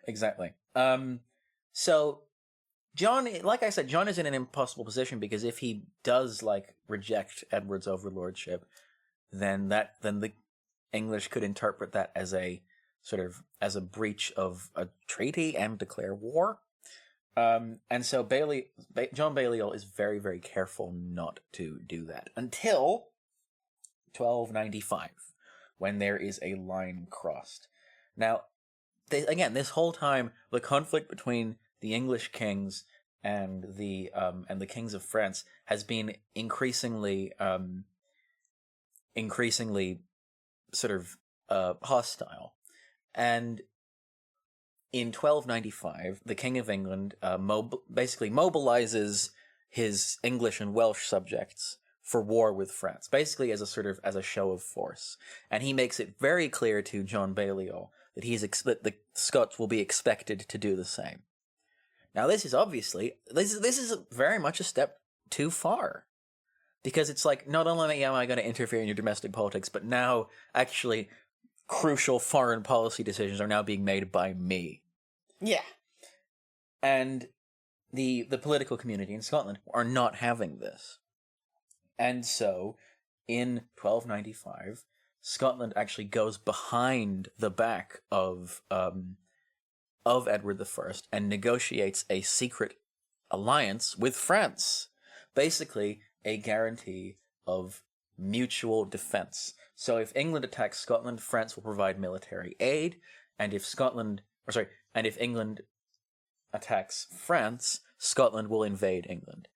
So John, like I said, John is in an impossible position, because if he does, reject Edward's overlordship, then the English could interpret that as a breach of a treaty and declare war. And so John Balliol is very, very careful not to do that until 1295, when there is a line crossed. Now, this whole time, the conflict between the English kings and the kings of France has been increasingly hostile. And in 1295, the King of England basically mobilizes his English and Welsh subjects for war with France, basically as a show of force. And he makes it very clear to John Balliol that that the Scots will be expected to do the same. Now, this is very much a step too far, because it's like, not only am I going to interfere in your domestic politics, but now actually crucial foreign policy decisions are now being made by me. Yeah. And the political community in Scotland are not having this. And so, in 1295, Scotland actually goes behind the back of Edward I and negotiates a secret alliance with France. Basically, a guarantee of mutual defense. So if England attacks Scotland, France will provide military aid, and if England attacks France, Scotland will invade England.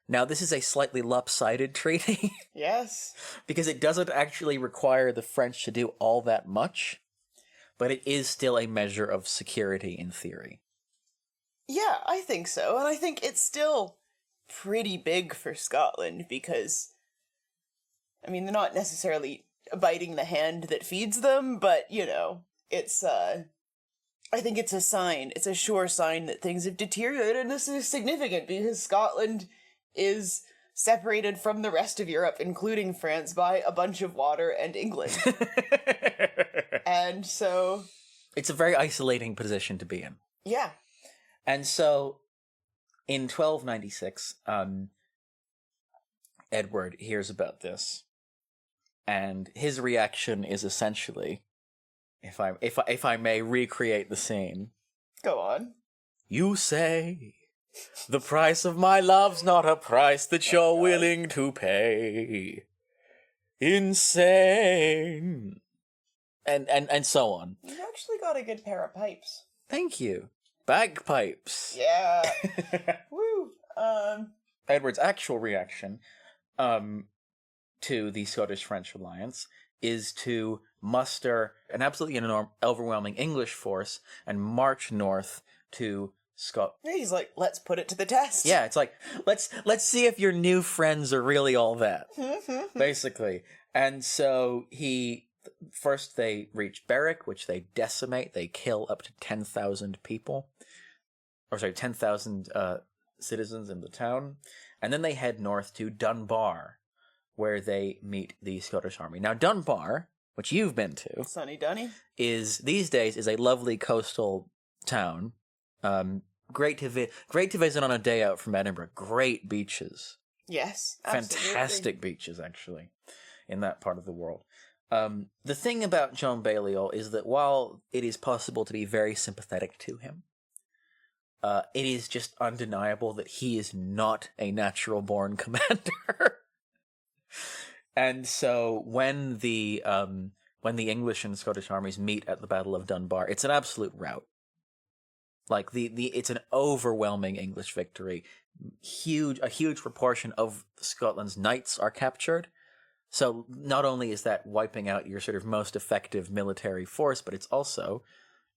Now, this is a slightly lopsided treaty. Yes. Because it doesn't actually require the French to do all that much, but it is still a measure of security in theory. Yeah, I think so. And I think it's still pretty big for Scotland, because, they're not necessarily biting the hand that feeds them, but, it's, I think it's a sign. It's a sure sign that things have deteriorated, and this is significant, because Scotland is separated from the rest of Europe, including France, by a bunch of water and England. And so... it's a very isolating position to be in. Yeah. And so, in 1296, Edward hears about this, and his reaction is essentially, if I may recreate the scene. Go on. You say, the price of my love's not a price that you're willing to pay. Insane. And so on. You've actually got a good pair of pipes. Thank you. Bagpipes. Yeah. Woo. Edward's actual reaction to the Scottish-French alliance is to muster an absolutely overwhelming English force and march north to Scotland. Yeah, he's like, let's put it to the test. Yeah, it's like, let's see if your new friends are really all that, basically. And so first they reach Berwick, which they decimate. They kill up to 10,000 people. 10,000 citizens in the town. And then they head north to Dunbar, where they meet the Scottish army. Now, Dunbar, which you've been to, Sunny Dunny, these days is a lovely coastal town. Great to visit on a day out from Edinburgh. Great beaches. Yes, absolutely. Fantastic beaches, actually, in that part of the world. The thing about John Balliol is that while it is possible to be very sympathetic to him, it is just undeniable that he is not a natural-born commander. And so when the English and Scottish armies meet at the Battle of Dunbar, it's an absolute rout. It's an overwhelming English victory. A huge proportion of Scotland's knights are captured. So not only is that wiping out your sort of most effective military force, but it's also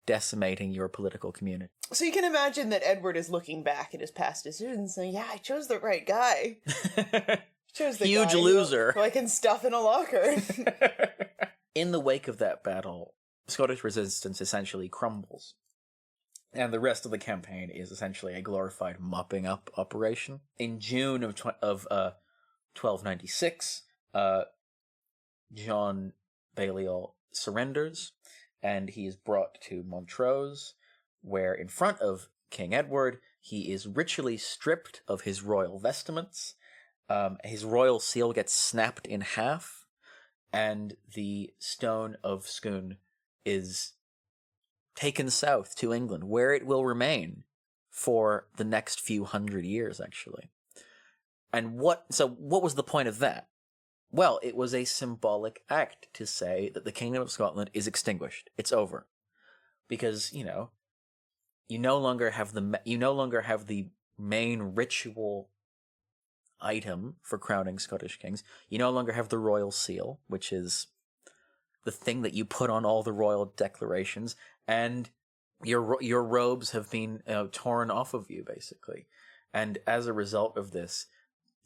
decimating your political community. So you can imagine that Edward is looking back at his past decisions saying, yeah, I chose the right guy. Chose the huge guy loser who I can stuff in a locker. In the wake of that battle, Scottish resistance essentially crumbles. And the rest of the campaign is essentially a glorified mopping up operation. In June of 1296, John Balliol surrenders, and he is brought to Montrose, where in front of King Edward, he is ritually stripped of his royal vestments. His royal seal gets snapped in half, and the stone of Scone is taken south to England, where it will remain for the next few hundred years, actually. And what was the point of that? Well, it was a symbolic act to say that the Kingdom of Scotland is extinguished. It's over. Because, you no longer have the main ritual item for crowning Scottish kings. You no longer have the royal seal, which is the thing that you put on all the royal declarations, and your robes have been torn off of you, basically. And as a result of this,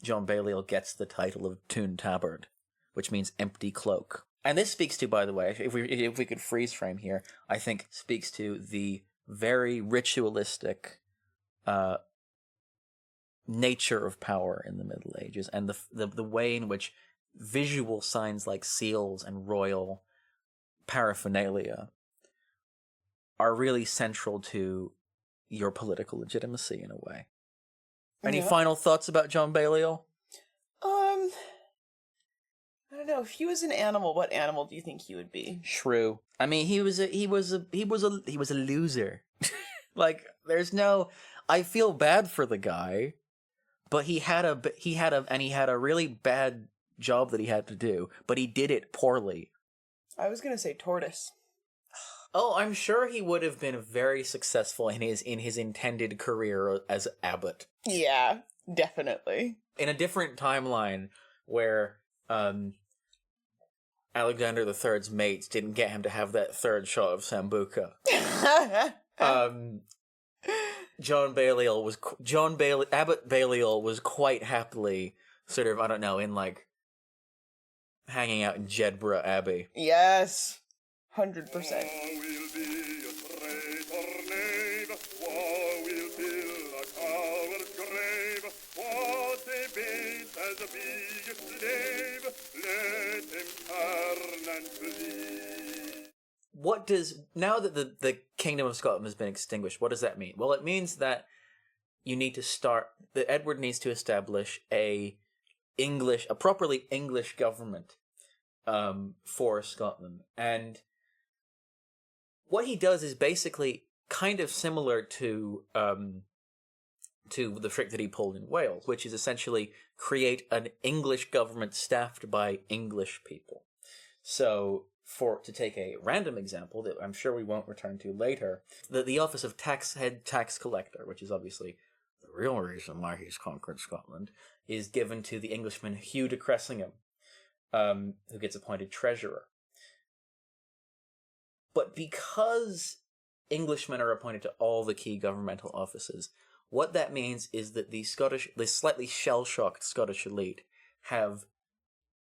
John Balliol gets the title of Tún Tabard, which means empty cloak. And this speaks to, by the way, if we could freeze frame here, I think speaks to the very ritualistic nature of power in the Middle Ages, and the way in which visual signs like seals and royal paraphernalia are really central to your political legitimacy in a way. Any final thoughts about John Balliol? I don't know. If he was an animal, what animal do you think he would be? Shrew. I mean, he was a loser. Like, there's no. I feel bad for the guy, but he had a really bad job that he had to do, but he did it poorly. I was gonna say tortoise. Oh, I'm sure he would have been very successful in his intended career as abbot. Yeah, definitely. In a different timeline where Alexander III's mates didn't get him to have that third shot of Sambuca. Abbot Balliol was quite happily sort of, I don't know, in like hanging out in Jedburgh Abbey. Yes, 100%. War will be a traitor knave. War will fill a coward's grave. What a base as a big slave. Let him turn and flee. What does, now that the Kingdom of Scotland has been extinguished, what does that mean? Well, it means that that Edward needs to establish a properly English government for Scotland. And what he does is basically kind of similar to the trick that he pulled in Wales, which is essentially create an English government staffed by English people. So, to take a random example that I'm sure we won't return to later, the office of head tax collector, which is obviously the real reason why he's conquered Scotland, is given to the Englishman Hugh de Cressingham, who gets appointed treasurer. But because Englishmen are appointed to all the key governmental offices, what that means is that the slightly shell-shocked Scottish elite have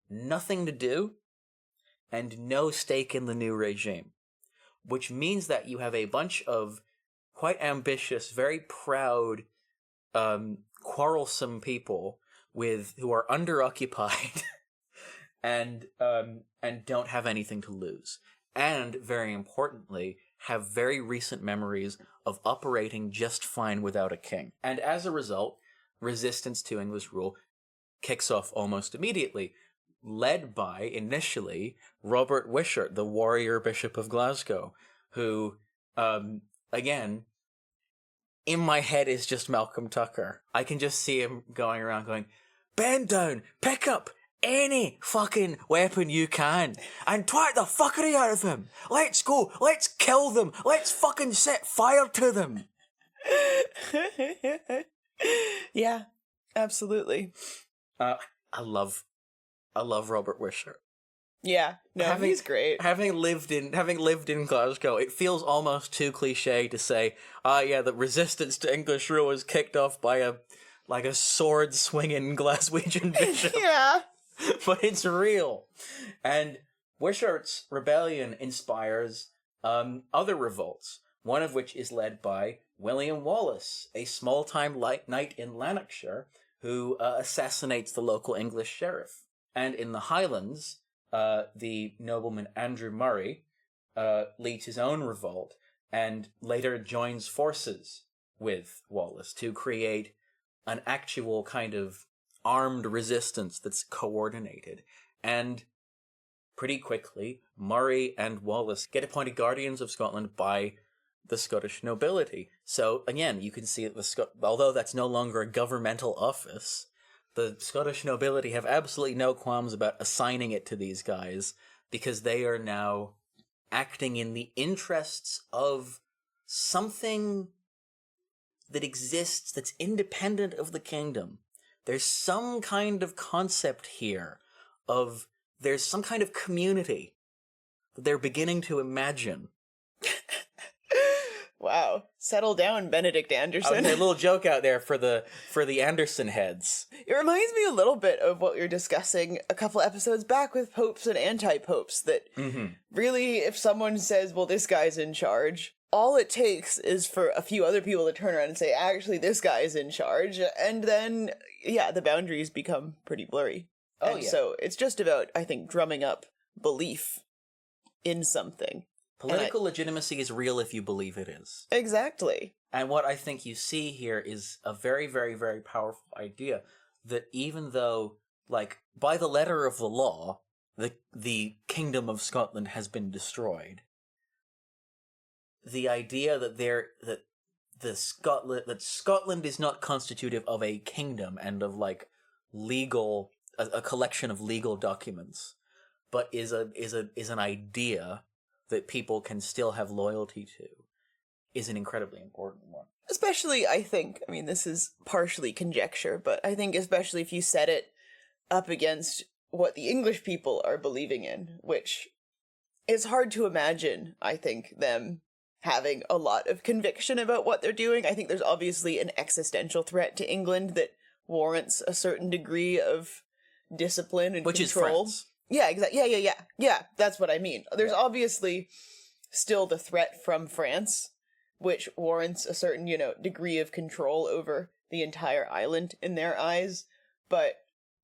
nothing to do and no stake in the new regime, which means that you have a bunch of quite ambitious, very proud, quarrelsome people who are underoccupied and don't have anything to lose. And, very importantly, have very recent memories of operating just fine without a king. And as a result, resistance to English rule kicks off almost immediately, led by, initially, Robert Wishart, the warrior Bishop of Glasgow, who, again, in my head is just Malcolm Tucker. I can just see him going around going, bend down, pick up any fucking weapon you can, and twat the fuckery out of them. Let's go, let's kill them, let's fucking set fire to them. Yeah, absolutely. I love Robert Wishart. Yeah, no, he's great. Having lived in Glasgow, it feels almost too cliche to say, the resistance to English rule was kicked off by a sword swinging Glaswegian bishop. Yeah. But it's real. And Wishart's rebellion inspires other revolts. one of which is led by William Wallace, a small-time knight in Lanarkshire who assassinates the local English sheriff. And in the Highlands, the nobleman Andrew Murray leads his own revolt and later joins forces with Wallace to create an actual kind of armed resistance that's coordinated. And pretty quickly, Murray and Wallace get appointed guardians of Scotland by the Scottish nobility. So, again, you can see that although that's no longer a governmental office, the Scottish nobility have absolutely no qualms about assigning it to these guys because they are now acting in the interests of something that exists that's independent of the kingdom. There's some kind of concept here of there's some kind of community that they're beginning to imagine. Wow. Settle down, Benedict Anderson. A little joke out there for the Anderson heads. It reminds me a little bit of what we were discussing a couple episodes back with popes and anti-popes, that really, if someone says, well, this guy's in charge, all it takes is for a few other people to turn around and say, actually, this guy's in charge, and then, yeah, the boundaries become pretty blurry. Oh, and yeah. so it's just about, I think, drumming up belief in something. Political legitimacy is real if you believe it is. Exactly. And what I think you see here is a very, very, very powerful idea that even though, like, by the letter of the law, the Kingdom of Scotland has been destroyed, the idea that Scotland is not constitutive of a kingdom and of, like, legal, a collection of legal documents, but is an idea that people can still have loyalty to, is an incredibly important one. Especially, I think, I mean, this is partially conjecture, but I think especially if you set it up against what the English people are believing in, which is hard to imagine, I think, them having a lot of conviction about what they're doing. I think there's obviously an existential threat to England that warrants a certain degree of discipline and Which control. is France. Yeah, exactly. Yeah, that's what I mean. There's obviously still the threat from France, which warrants a certain, degree of control over the entire island in their eyes. But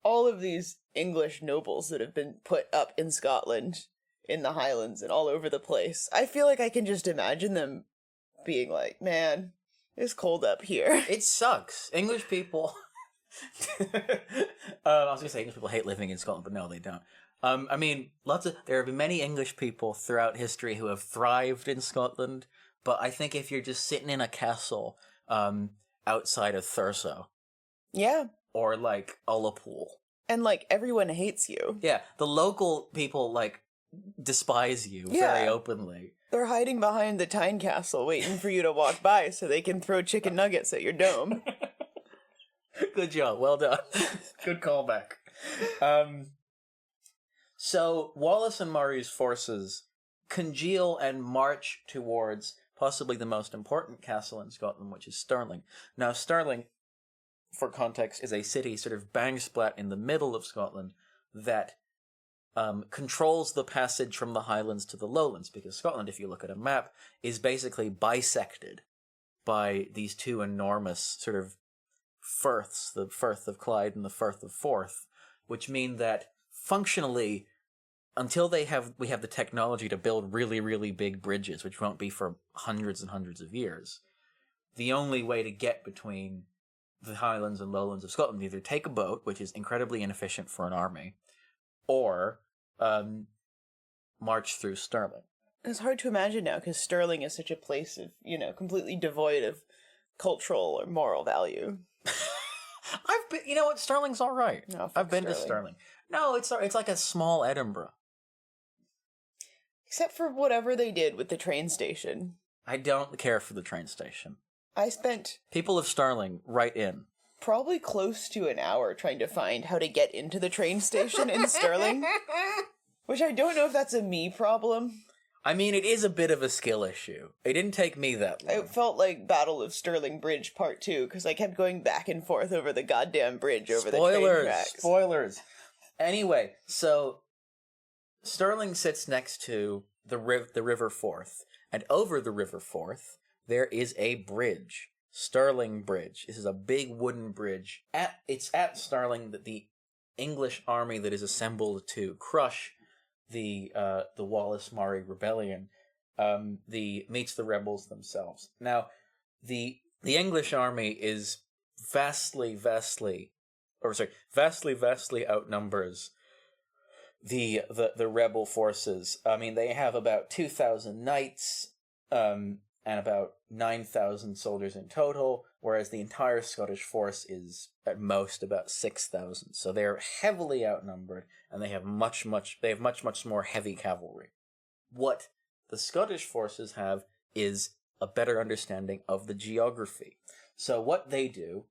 all of these English nobles that have been put up in Scotland, in the Highlands, and all over the place, I feel like I can just imagine them being like, man, it's cold up here. It sucks. English people... I was going to say English people hate living in Scotland, but no, they don't. I mean, there have been many English people throughout history who have thrived in Scotland, but I think if you're just sitting in a castle outside of Thurso, Yeah. or like Ullapool, And, everyone hates you. yeah, the local people despise you very openly. They're hiding behind the Tyne Castle waiting for you to walk by so they can throw chicken nuggets at your dome. Good job, well done. Good callback. So Wallace and Murray's forces congeal and march towards possibly the most important castle in Scotland, which is Stirling. Now, Stirling, for context, is a city sort of bang splat in the middle of Scotland that controls the passage from the Highlands to the Lowlands, because Scotland, if you look at a map, is basically bisected by these two enormous sort of firths, the Firth of Clyde and the Firth of Forth, which mean that functionally, until we have the technology to build really, really big bridges, which won't be for hundreds and hundreds of years, the only way to get between the Highlands and Lowlands of Scotland either take a boat, which is incredibly inefficient for an army, or march through Stirling. It's hard to imagine now, because Stirling is such a place of, completely devoid of cultural or moral value. I've been, you know what, Stirling's all right. No, I've been Stirling. to Stirling. No, it's like a small Edinburgh. Except for whatever they did with the train station. I don't care for the train station. I spent People of Stirling, write in. probably close to an hour trying to find how to get into the train station in Stirling. Which I don't know if that's a me problem. I mean, it is a bit of a skill issue. It didn't take me that long. It felt like Battle of Stirling Bridge Part 2, because I kept going back and forth over the goddamn bridge over the train tracks. Spoilers! Anyway, so Stirling sits next to the River Forth. And over the River Forth, there is a bridge. Stirling Bridge. This is a big wooden bridge. It's at Stirling that the English army that is assembled to crush the Wallace-Murray rebellion meets the rebels themselves. Now, the English army is vastly outnumbers the rebel forces. I mean, they have about 2,000 knights, and about 9,000 soldiers in total, whereas the entire Scottish force is at most about 6,000. So they're heavily outnumbered, and they have much more heavy cavalry. What the Scottish forces have is a better understanding of the geography. So what they do,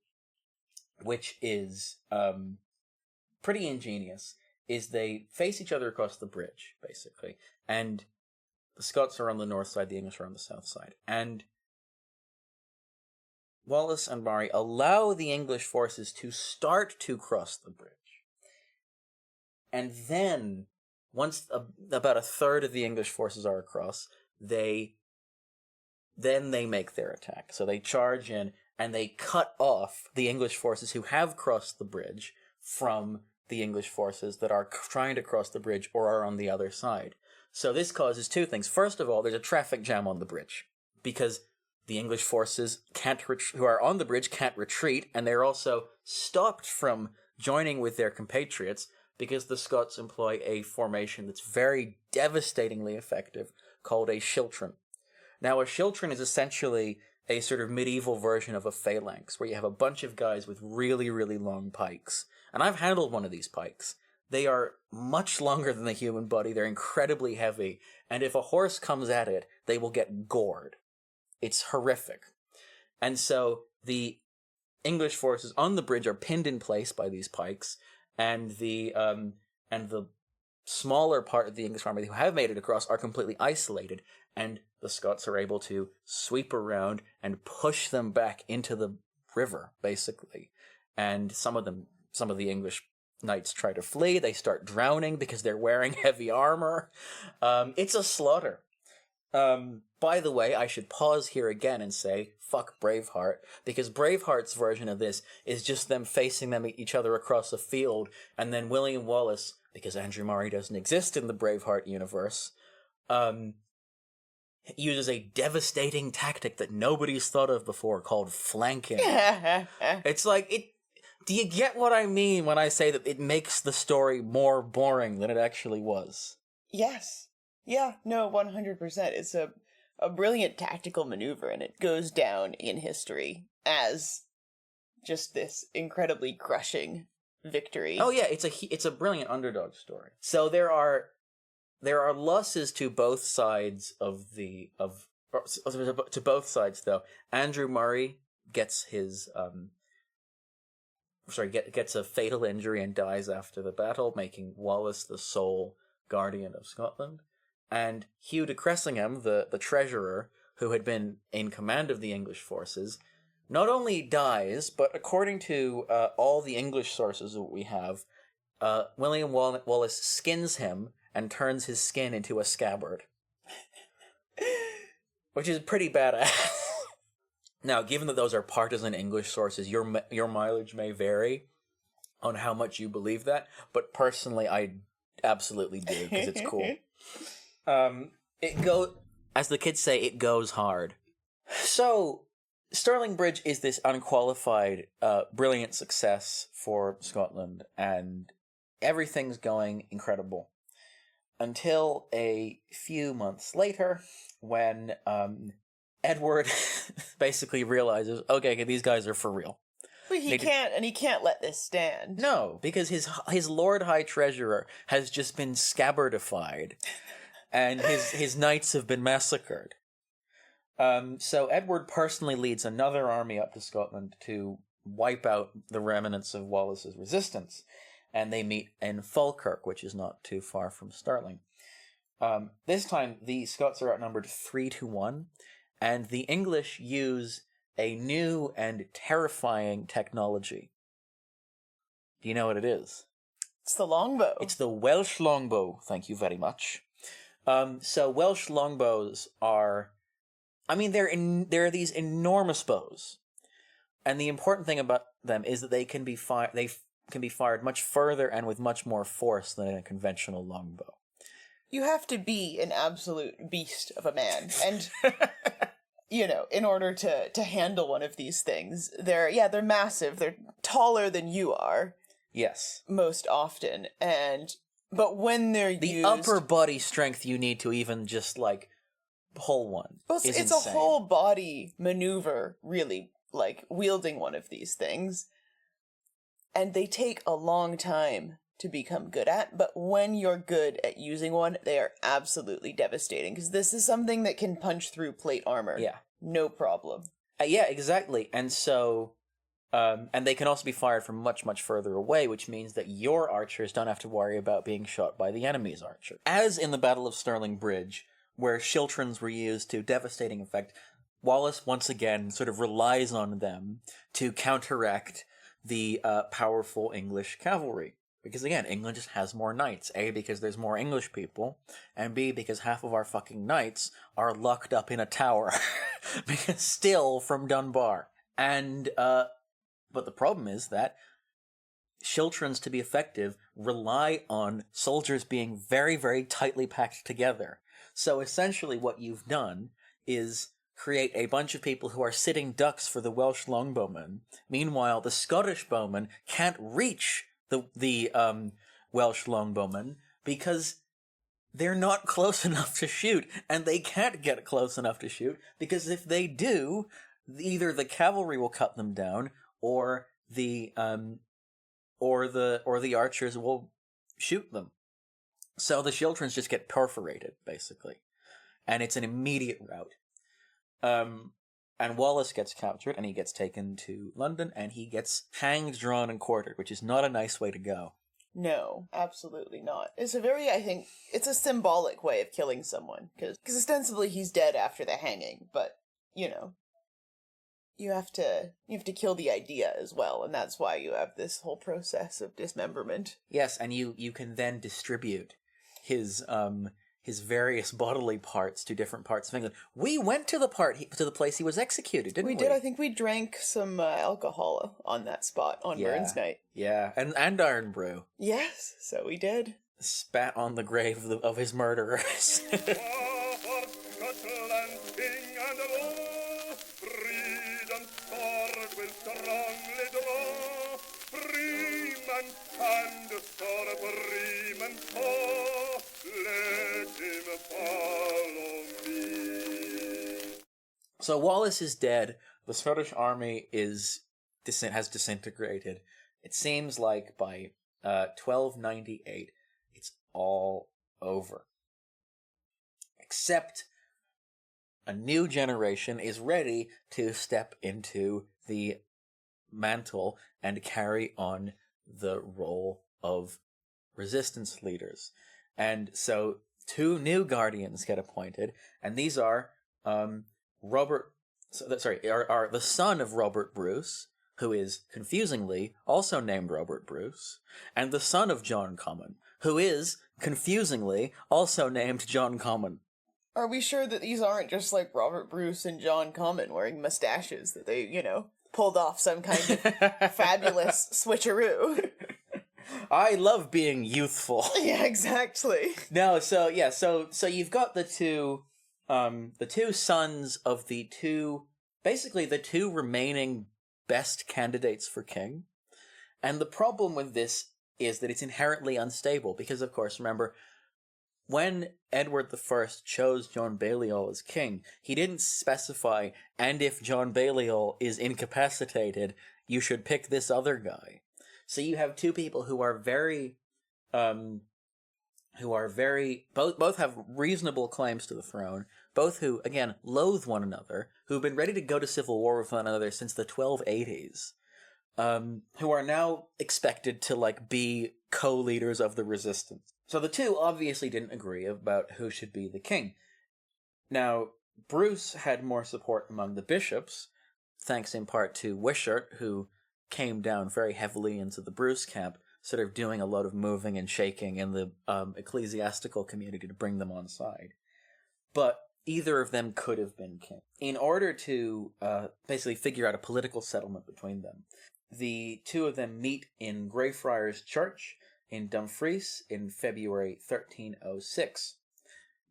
which is pretty ingenious, is they face each other across the bridge, basically, and the Scots are on the north side, the English are on the south side. And Wallace and Murray allow the English forces to start to cross the bridge. And then, once about a third of the English forces are across, they make their attack. So they charge in, and they cut off the English forces who have crossed the bridge from the English forces that are trying to cross the bridge or are on the other side. So this causes two things. First of all, there's a traffic jam on the bridge because the English forces who are on the bridge can't retreat, and they're also stopped from joining with their compatriots because the Scots employ a formation that's very devastatingly effective called a schiltron. Now, a schiltron is essentially a sort of medieval version of a phalanx, where you have a bunch of guys with really, really long pikes. And I've handled one of these pikes. They are much longer than the human body, they're incredibly heavy, and if a horse comes at it, they will get gored. It's horrific. And so the English forces on the bridge are pinned in place by these pikes, and the smaller part of the English army who have made it across are completely isolated, and the Scots are able to sweep around and push them back into the river, basically. And some of the English knights try to flee. They start drowning because they're wearing heavy armor. It's a slaughter. By the way, I should pause here again and say, fuck Braveheart, because Braveheart's version of this is just them facing each other across a field, and then William Wallace, because Andrew Murray doesn't exist in the Braveheart universe, uses a devastating tactic that nobody's thought of before called flanking. It's like, do you get what I mean when I say that it makes the story more boring than it actually was? Yes. Yeah, no, 100%. It's a brilliant tactical maneuver, and it goes down in history as just this incredibly crushing victory. Oh yeah, it's a brilliant underdog story. So there are losses to both sides to both sides though. Andrew Murray gets gets a fatal injury and dies after the battle, making Wallace the sole guardian of Scotland. And Hugh de Cressingham, the treasurer, who had been in command of the English forces, not only dies, but according to all the English sources that we have, William Wallace skins him and turns his skin into a scabbard. Which is pretty badass. Now, given that those are partisan English sources, your mileage may vary on how much you believe that, but personally, I absolutely do, because it's cool. As the kids say, it goes hard. So, Stirling Bridge is this unqualified, brilliant success for Scotland, and everything's going incredible. Until a few months later, when Edward basically realizes, okay, these guys are for real. But he can't let this stand. No, because his Lord High Treasurer has just been scabbardified, and his knights have been massacred. So Edward personally leads another army up to Scotland to wipe out the remnants of Wallace's resistance, and they meet in Falkirk, which is not too far from Stirling. This time, the Scots are outnumbered 3-1, and the English use a new and terrifying technology. Do you know what it is? It's the longbow. It's the Welsh longbow, thank you very much. So Welsh longbows are, I mean, they're these enormous bows, and the important thing about them is that they can be fired much further and with much more force than a conventional longbow. You have to be an absolute beast of a man, and in order to handle one of these things, they're massive. They're taller than you are. Yes. Most often, but when they're the used, upper body strength you need to even just like pull one. Well, is it's insane. a whole body maneuver, really, like wielding one of these things. And they take a long time to become good at, but when you're good at using one, they are absolutely devastating, because this is something that can punch through plate armor. Yeah. No problem. Yeah, exactly. And so, and they can also be fired from much, much further away, which means that your archers don't have to worry about being shot by the enemy's archer. As in the Battle of Stirling Bridge, where schiltrons were used to devastating effect, Wallace once again sort of relies on them to counteract the powerful English cavalry. Because again, England just has more knights. A, because there's more English people, and B, because half of our fucking knights are locked up in a tower. Because still from Dunbar. And, but the problem is that schiltrons, to be effective, rely on soldiers being very, very tightly packed together. So essentially what you've done is create a bunch of people who are sitting ducks for the Welsh longbowmen. Meanwhile, the Scottish bowmen can't reach the Welsh longbowmen because they're not close enough to shoot, and they can't get close enough to shoot because if they do, either the cavalry will cut them down, or the archers will shoot them. So the schiltrons just get perforated, basically, and it's an immediate rout. And Wallace gets captured, and he gets taken to London, and he gets hanged, drawn, and quartered, which is not a nice way to go. No, absolutely not. It's a symbolic way of killing someone, because ostensibly he's dead after the hanging, but, you have to kill the idea as well, and that's why you have this whole process of dismemberment. Yes, and you can then distribute his various bodily parts to different parts of England. We went to the place he was executed, didn't we? We did. I think we drank some alcohol on that spot on Burns Night. Yeah, and Iron Brew. Yes, so we did. Spat on the grave of his murderers. So Wallace is dead. The Scottish army has disintegrated. It seems like by 1298, it's all over. Except a new generation is ready to step into the mantle and carry on the role of resistance leaders. And so 2 new guardians get appointed, and these are are the son of Robert Bruce, who is, confusingly, also named Robert Bruce, and the son of John Comyn, who is, confusingly, also named John Comyn. Are we sure that these aren't just like Robert Bruce and John Comyn wearing mustaches that they, pulled off some kind of fabulous switcheroo? I love being youthful. Yeah, exactly. No, so you've got the two sons of the two remaining best candidates for king. And the problem with this is that it's inherently unstable because, of course, remember, when Edward I chose John Balliol as king, he didn't specify, and if John Balliol is incapacitated, you should pick this other guy. So you have 2 people who are both have reasonable claims to the throne, both who, again, loathe one another, who've been ready to go to civil war with one another since the 1280s, who are now expected to, be co-leaders of the resistance. So the 2 obviously didn't agree about who should be the king. Now, Bruce had more support among the bishops, thanks in part to Wishart, who came down very heavily into the Bruce camp, sort of doing a lot of moving and shaking in the ecclesiastical community to bring them on side. But either of them could have been king. In order to basically figure out a political settlement between them, the two of them meet in Greyfriars Church in Dumfries in February 1306.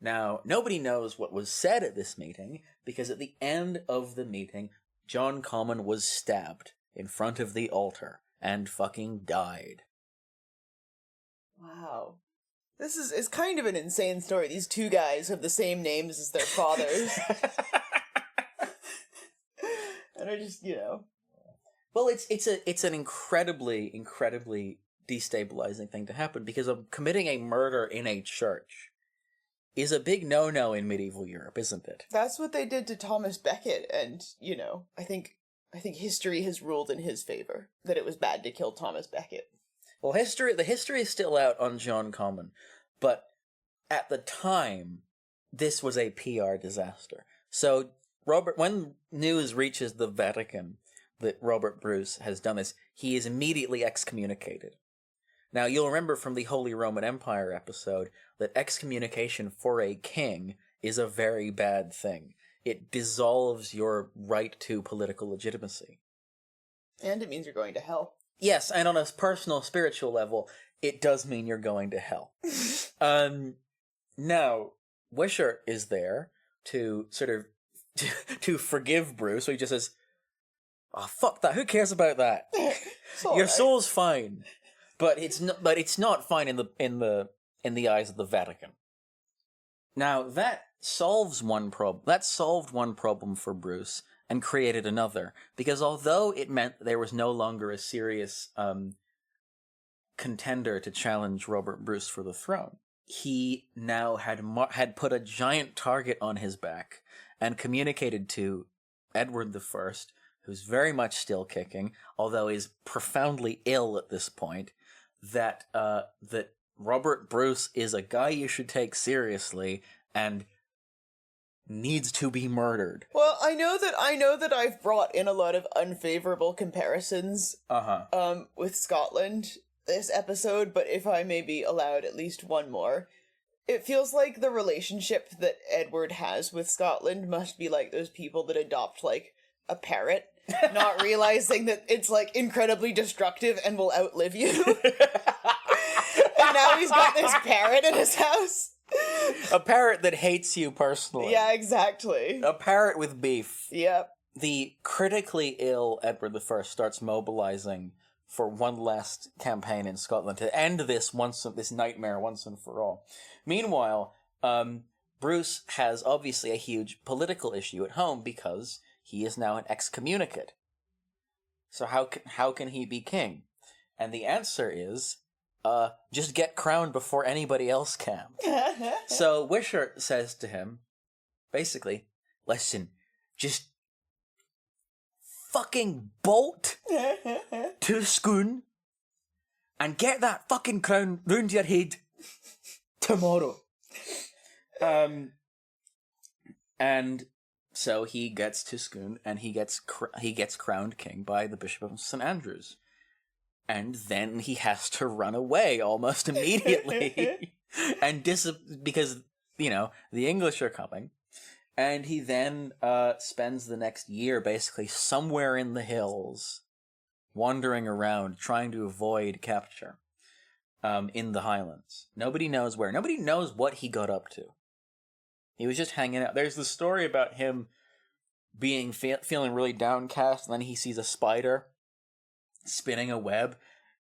Now, nobody knows what was said at this meeting, because at the end of the meeting, John Comyn was stabbed in front of the altar and fucking died. Wow. This is kind of an insane story. These two guys have the same names as their fathers. And I just, Well, it's an incredibly destabilizing thing to happen, because of committing a murder in a church is a big no-no in medieval Europe, isn't it? That's what they did to Thomas Becket, and, I think history has ruled in his favor, that it was bad to kill Thomas Becket. Well, the history is still out on John Comyn, but at the time, this was a PR disaster. So, when news reaches the Vatican that Robert Bruce has done this, he is immediately excommunicated. Now, you'll remember from the Holy Roman Empire episode that excommunication for a king is a very bad thing. It dissolves your right to political legitimacy. And it means you're going to hell. Yes, and on a personal, spiritual level, it does mean you're going to hell. Now, Wishart is there to sort of to forgive Bruce, so he just says, "Oh, fuck that! Who cares about that? Your soul's fine." But it's not fine in the eyes of the Vatican. Now that solves one problem. That solved one problem for Bruce and created another, because although it meant there was no longer a serious contender to challenge Robert Bruce for the throne, he now had put a giant target on his back and communicated to Edward I, who's very much still kicking, although is profoundly ill at this point, that Robert Bruce is a guy you should take seriously and needs to be murdered. Well, I know that I've brought in a lot of unfavorable comparisons with Scotland this episode, but if I may be allowed at least one more, it feels like the relationship that Edward has with Scotland must be like those people that adopt, like, a parrot, not realizing that it's, like, incredibly destructive and will outlive you. And now he's got this parrot in his house. A parrot that hates you personally. Yeah, exactly. A parrot with beef. Yep. The critically ill Edward I starts mobilizing for one last campaign in Scotland to end this nightmare once and for all. Meanwhile, Bruce has obviously a huge political issue at home because he is now an excommunicate. So how can he be king? And the answer is, just get crowned before anybody else can. So Wishart says to him, basically, listen, just fucking bolt to Scone and get that fucking crown round your head tomorrow. And so he gets to Scone and he gets crowned king by the Bishop of St. Andrews. And then he has to run away almost immediately. Because, the English are coming. And he then spends the next year basically somewhere in the hills, wandering around, trying to avoid capture in the Highlands. Nobody knows where. Nobody knows what he got up to. He was just hanging out. There's the story about him being feeling really downcast, and then he sees a spider spinning a web,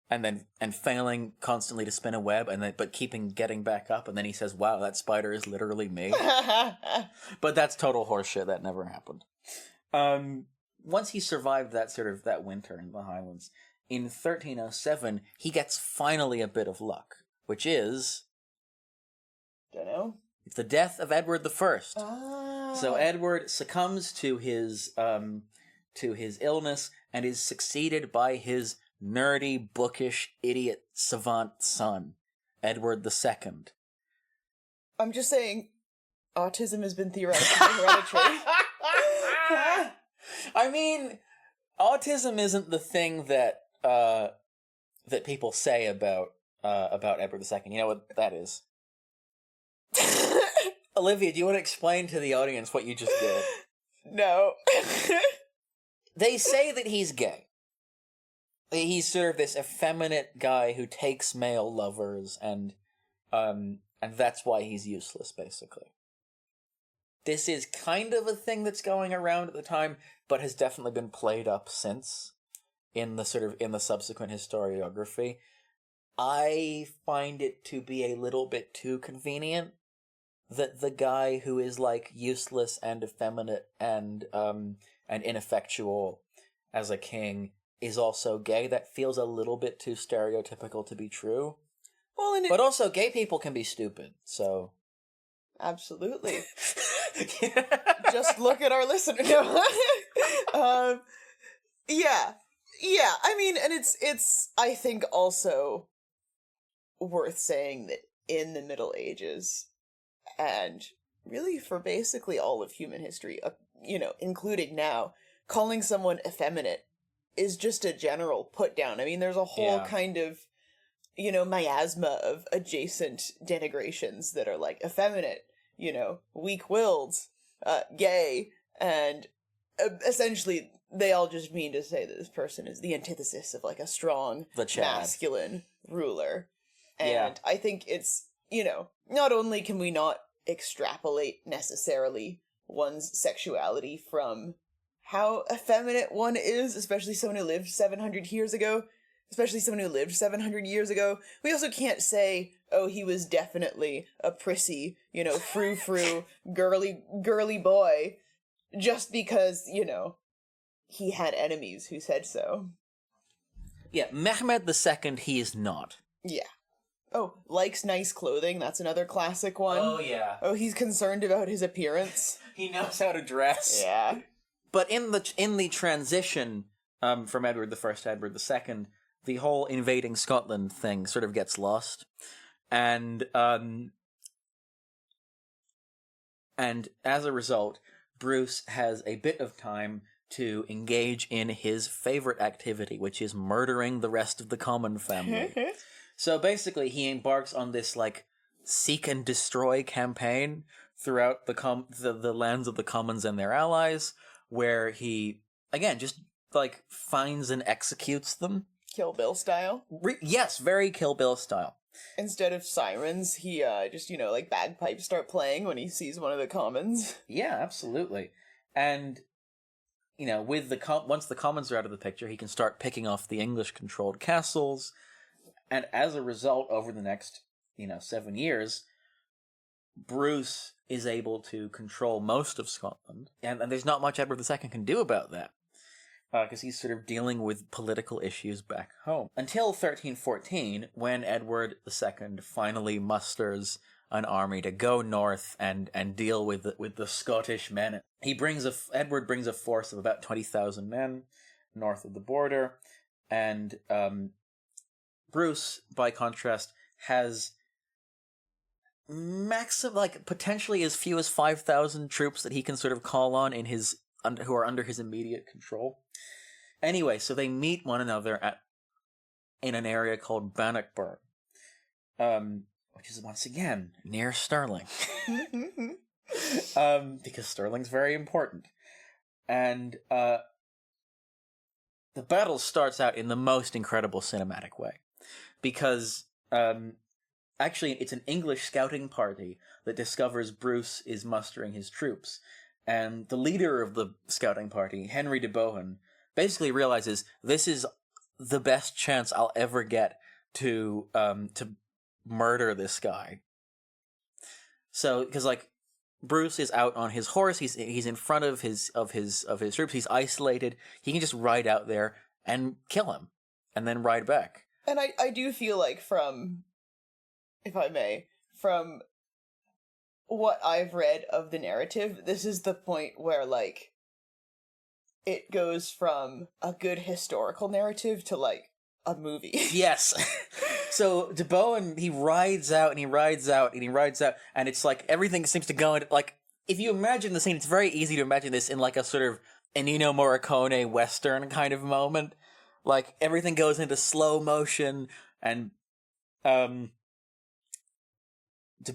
and failing constantly to spin a web, but getting back up, and then he says, "Wow, that spider is literally me." But that's total horseshit. That never happened. Once he survived that winter in the Highlands, in 1307, he gets finally a bit of luck, which is, Dunno. It's the death of Edward I. Ah. So Edward succumbs to his illness and is succeeded by his nerdy, bookish, idiot, savant son, Edward II. I'm just saying, autism has been theorized to be hereditary. I mean, autism isn't the thing that that people say about Edward II. You know what that is? Olivia, do you want to explain to the audience what you just did? No. They say that he's gay. He's sort of this effeminate guy who takes male lovers, and that's why he's useless, basically. This is kind of a thing that's going around at the time, but has definitely been played up since in the subsequent historiography. I find it to be a little bit too convenient that the guy who is like useless and effeminate and ineffectual as a king is also gay. That feels a little bit too stereotypical to be true. Well, but also gay people can be stupid, so absolutely. Just look at our listener. No. Yeah. I mean, and it's I think also worth saying that in the Middle Ages, and really for basically all of human history, including now, calling someone effeminate is just a general put down. I mean, there's a whole kind of, miasma of adjacent denigrations that are like effeminate, weak-willed, gay, and essentially they all just mean to say that this person is the antithesis of like a strong, masculine ruler. And I think it's, not only can we not extrapolate necessarily one's sexuality from how effeminate one is, especially someone who lived 700 years ago, we also can't say, oh, he was definitely a prissy, frou-frou, girly boy, just because, he had enemies who said so. Yeah, Mehmed II, he is not. Yeah. Oh, likes nice clothing, that's another classic one. Oh, yeah. Oh, he's concerned about his appearance. He knows how to dress. Yeah. But in the transition from Edward I to Edward II, the whole invading Scotland thing sort of gets lost. And as a result, Bruce has a bit of time to engage in his favorite activity, which is murdering the rest of the common family. So basically, he embarks on this, like, seek and destroy campaign throughout the lands of the commons and their allies, where he, again, just, like, finds and executes them. Kill Bill style? Yes, very Kill Bill style. Instead of sirens, he just, bagpipes start playing when he sees one of the commons. Yeah, absolutely. And, with once the commons are out of the picture, he can start picking off the English-controlled castles. And as a result, over the next, 7 years, Bruce is able to control most of Scotland. And there's not much Edward II can do about that. Because he's sort of dealing with political issues back home. Until 1314, when Edward II finally musters an army to go north and deal with the Scottish men. Edward brings a force of about 20,000 men north of the border, and Bruce, by contrast, has potentially as few as 5,000 troops that he can sort of call on who are under his immediate control. Anyway, so they meet one another in an area called Bannockburn, which is once again near Stirling, because Stirling's very important. And the battle starts out in the most incredible cinematic way, because actually it's an English scouting party that discovers Bruce is mustering his troops, and the leader of the scouting party, Henry de Bohun, basically realizes this is the best chance I'll ever get to murder this guy. So, because Bruce is out on his horse, he's in front of his troops, he's isolated, he can just ride out there and kill him, and then ride back. And I do feel like from what I've read of the narrative, this is the point where, it goes from a good historical narrative to, a movie. Yes. So, De Bohun, he rides out, and it's everything seems to go into, if you imagine the scene, it's very easy to imagine this in, a sort of Ennio Morricone Western kind of moment. Like, everything goes into slow motion, and De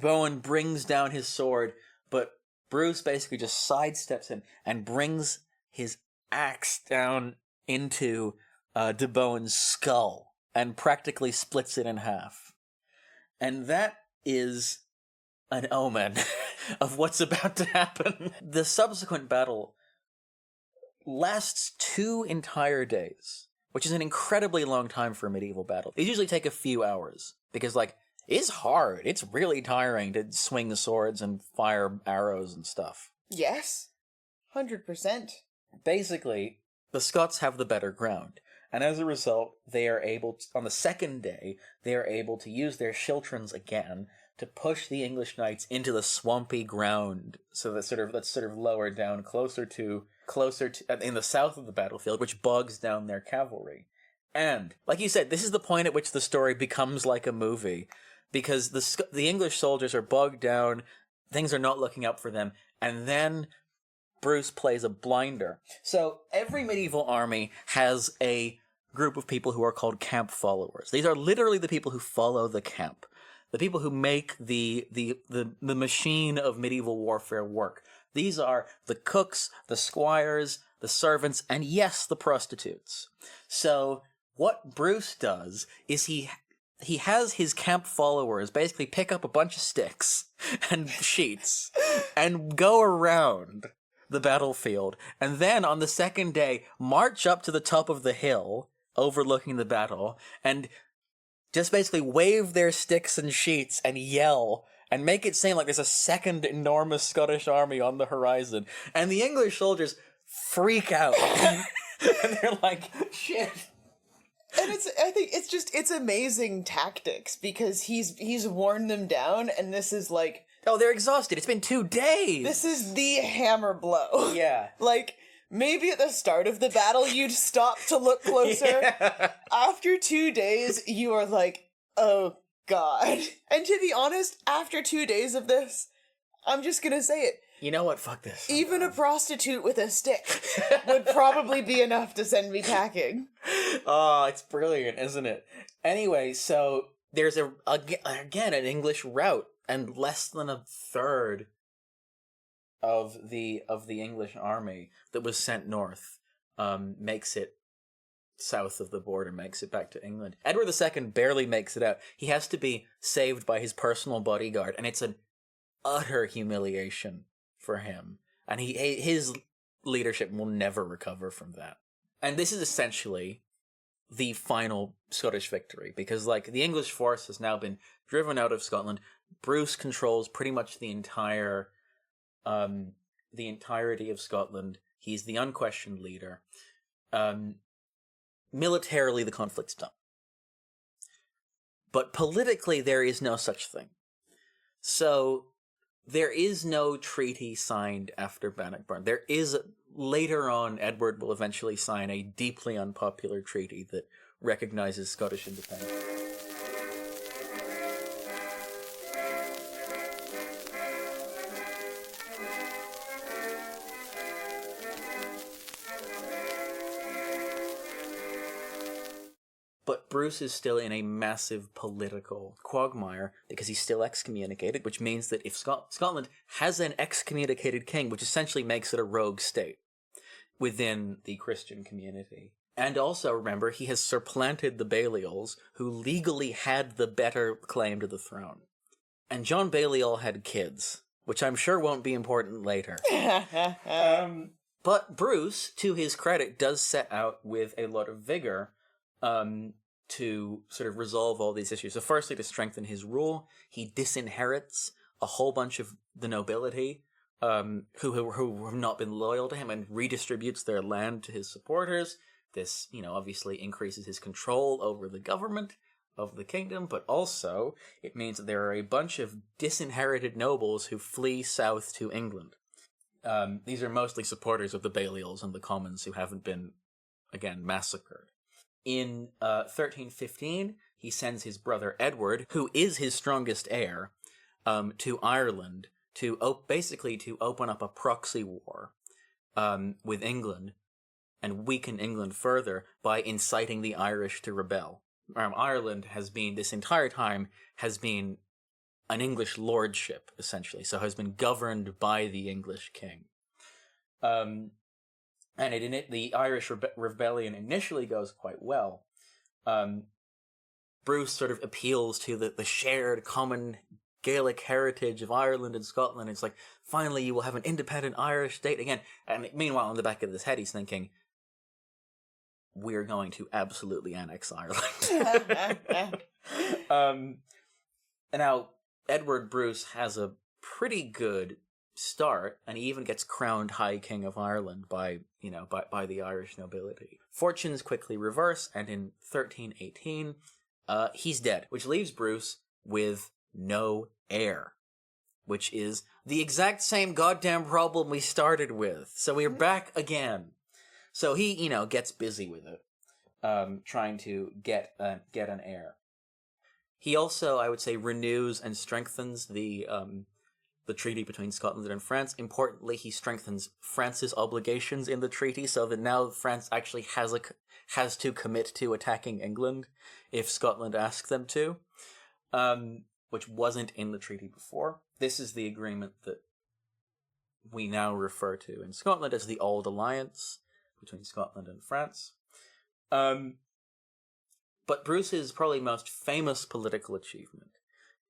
Bowen brings down his sword, but Bruce basically just sidesteps him and brings his axe down into De Bowen's skull and practically splits it in half. And that is an omen of what's about to happen. The subsequent battle lasts 2 entire days, which is an incredibly long time for a medieval battle. They usually take a few hours, because, like, it's hard. It's really tiring to swing the swords and fire arrows and stuff. Yes. 100%. Basically, the Scots have the better ground, and as a result, they are able to, on the second day, they are able to use their schiltrons again to push the English knights into the swampy ground, so that's sort of lower down, closer to in the south of the battlefield, which bogs down their cavalry. And, like you said, this is the point at which the story becomes like a movie, because the English soldiers are bogged down, things are not looking up for them, and then Bruce plays a blinder. So every medieval army has a group of people who are called camp followers. These are literally the people who follow the camp, the people who make the machine of medieval warfare work. These are the cooks, the squires, the servants, and yes, the prostitutes. So what Bruce does is he has his camp followers basically pick up a bunch of sticks and sheets and go around the battlefield, and then on the second day march up to the top of the hill overlooking the battle and just basically wave their sticks and sheets and yell and make it seem like there's a second enormous Scottish army on the horizon. And the English soldiers freak out. And they're like, shit. And I think it's amazing tactics, because he's worn them down, and this is like, oh, they're exhausted. It's been 2 days. this is the hammer blow. Yeah. Like, maybe at the start of the battle you'd stop to look closer. Yeah. After 2 days, you are like, oh god. And to be honest, after 2 days of this, I'm just gonna say it. You know what? Fuck this. Even a prostitute with a stick would probably be enough to send me packing. Oh, it's brilliant, isn't it? Anyway, so there's again an English rout, and less than a third of the English army that was sent north makes it south of the border, makes it back to England. Edward II barely makes it out. He has to be saved by his personal bodyguard, and it's an utter humiliation for him. And his leadership will never recover from that. And this is essentially the final Scottish victory, because, like, the English force has now been driven out of Scotland. Bruce controls pretty much the entirety of Scotland. He's the unquestioned leader. Militarily, the conflict's done. But politically, there is no such thing. So there is no treaty signed after Bannockburn. There is, later on, Edward will eventually sign a deeply unpopular treaty that recognizes Scottish independence. But Bruce is still in a massive political quagmire because he's still excommunicated, which means that if Scotland has an excommunicated king, which essentially makes it a rogue state within the Christian community. And also, remember, he has supplanted the Balliols, who legally had the better claim to the throne. And John Balliol had kids, which I'm sure won't be important later. But Bruce, to his credit, does set out with a lot of vigor to sort of resolve all these issues. So firstly, to strengthen his rule, he disinherits a whole bunch of the nobility who have not been loyal to him, and redistributes their land to his supporters. This, obviously increases his control over the government of the kingdom, but also it means that there are a bunch of disinherited nobles who flee south to England. These are mostly supporters of the Balliols and the Commons who haven't been, again, massacred. In 1315, he sends his brother Edward, who is his strongest heir, to Ireland to basically to open up a proxy war with England and weaken England further by inciting the Irish to rebel. Ireland has been, this entire time, has been an English lordship, essentially, so has been governed by the English king. And the Irish rebellion initially goes quite well. Bruce sort of appeals to the shared common Gaelic heritage of Ireland and Scotland. It's like, finally you will have an independent Irish state again. And meanwhile, in the back of his head, he's thinking, we're going to absolutely annex Ireland. And now, Edward Bruce has a pretty good start, and he even gets crowned High King of Ireland by the Irish nobility. Fortunes quickly reverse, and in 1318, he's dead, which leaves Bruce with no heir, which is the exact same goddamn problem we started with. So we're back again. So he, gets busy with it, trying to get an heir. He also, I would say, renews and strengthens the treaty between Scotland and France. Importantly, he strengthens France's obligations in the treaty, so that now France actually has to commit to attacking England if Scotland asks them to, which wasn't in the treaty before. This is the agreement that we now refer to in Scotland as the Auld Alliance between Scotland and France. But Bruce's probably most famous political achievement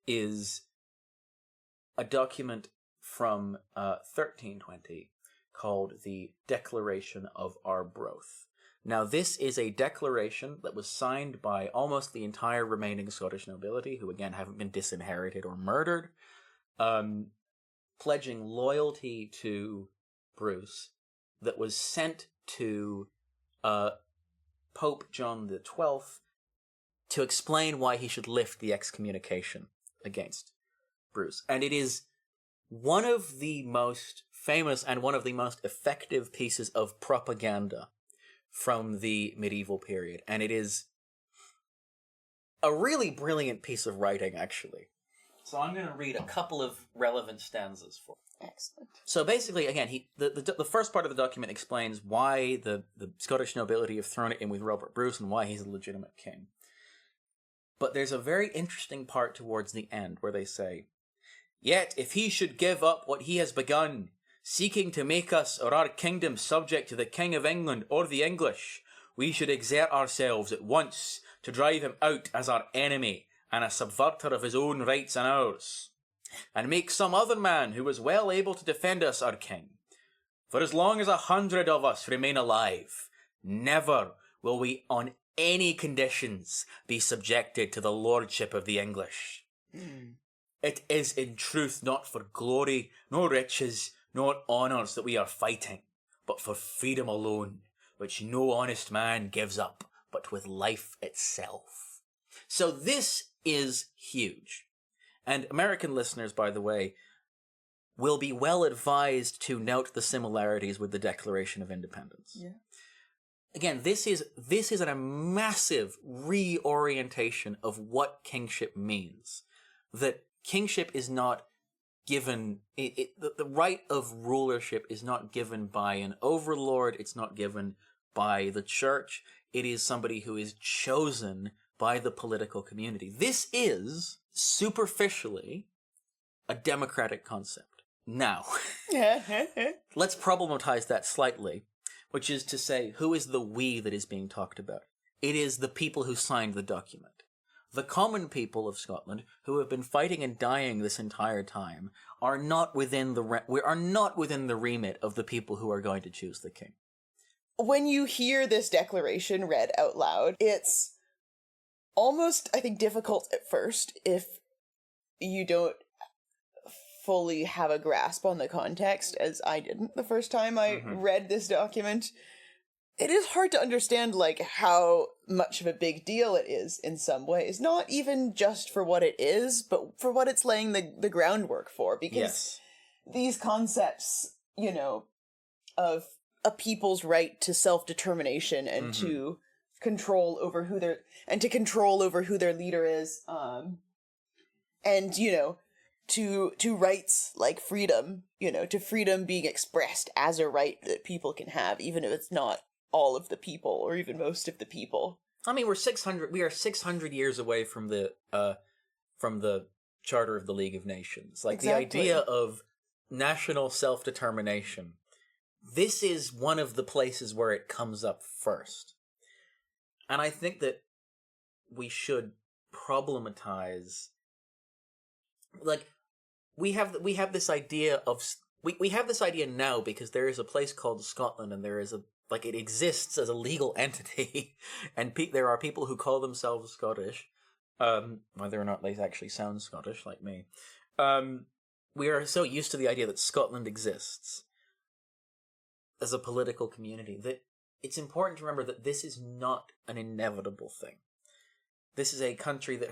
is a document from 1320 called the Declaration of Arbroath. Now, this is a declaration that was signed by almost the entire remaining Scottish nobility, who again haven't been disinherited or murdered, pledging loyalty to Bruce, that was sent to Pope John XII to explain why he should lift the excommunication against Bruce. And it is one of the most famous and one of the most effective pieces of propaganda from the medieval period. And it is a really brilliant piece of writing, actually. So I'm going to read a couple of relevant stanzas for you. Excellent. So basically, again, the first part of the document explains why the Scottish nobility have thrown it in with Robert Bruce and why he's a legitimate king. But there's a very interesting part towards the end where they say, "Yet if he should give up what he has begun, seeking to make us or our kingdom subject to the King of England or the English, we should exert ourselves at once to drive him out as our enemy and a subverter of his own rights and ours, and make some other man who is well able to defend us our king. For as long as 100 of us remain alive, never will we on any conditions be subjected to the lordship of the English. It is in truth not for glory, nor riches, nor honours that we are fighting, but for freedom alone, which no honest man gives up, but with life itself." So this is huge. And American listeners, by the way, will be well advised to note the similarities with the Declaration of Independence. Yeah. Again, this is a massive reorientation of what kingship means. That kingship is not given, the right of rulership is not given by an overlord, it's not given by the church, it is somebody who is chosen by the political community. This is, superficially, a democratic concept. Now, let's problematize that slightly, which is to say, who is the we that is being talked about? It is the people who signed the document. The common people of Scotland, who have been fighting and dying this entire time, are not within the remit of the people who are going to choose the king. When you hear this declaration read out loud, it's almost, I think, difficult at first if you don't fully have a grasp on the context, as I didn't the first time I read this document. It is hard to understand, how much of a big deal it is in some ways. Not even just for what it is, but for what it's laying the groundwork for. Because these concepts, of a people's right to self-determination and to control over who their leader is, and, to rights like freedom, to freedom being expressed as a right that people can have, even if it's not all of the people, or even most of the people. I mean, we are 600 years away from the Charter of the League of Nations. Like, Exactly. the idea of national self-determination, this is one of the places where it comes up first. And I think that we should problematize, like, we have this idea of, we have this idea now because there is a place called Scotland, and there is it exists as a legal entity, and there are people who call themselves Scottish, whether or not they actually sound Scottish, like me. We are so used to the idea that Scotland exists as a political community that it's important to remember that this is not an inevitable thing. This is a country that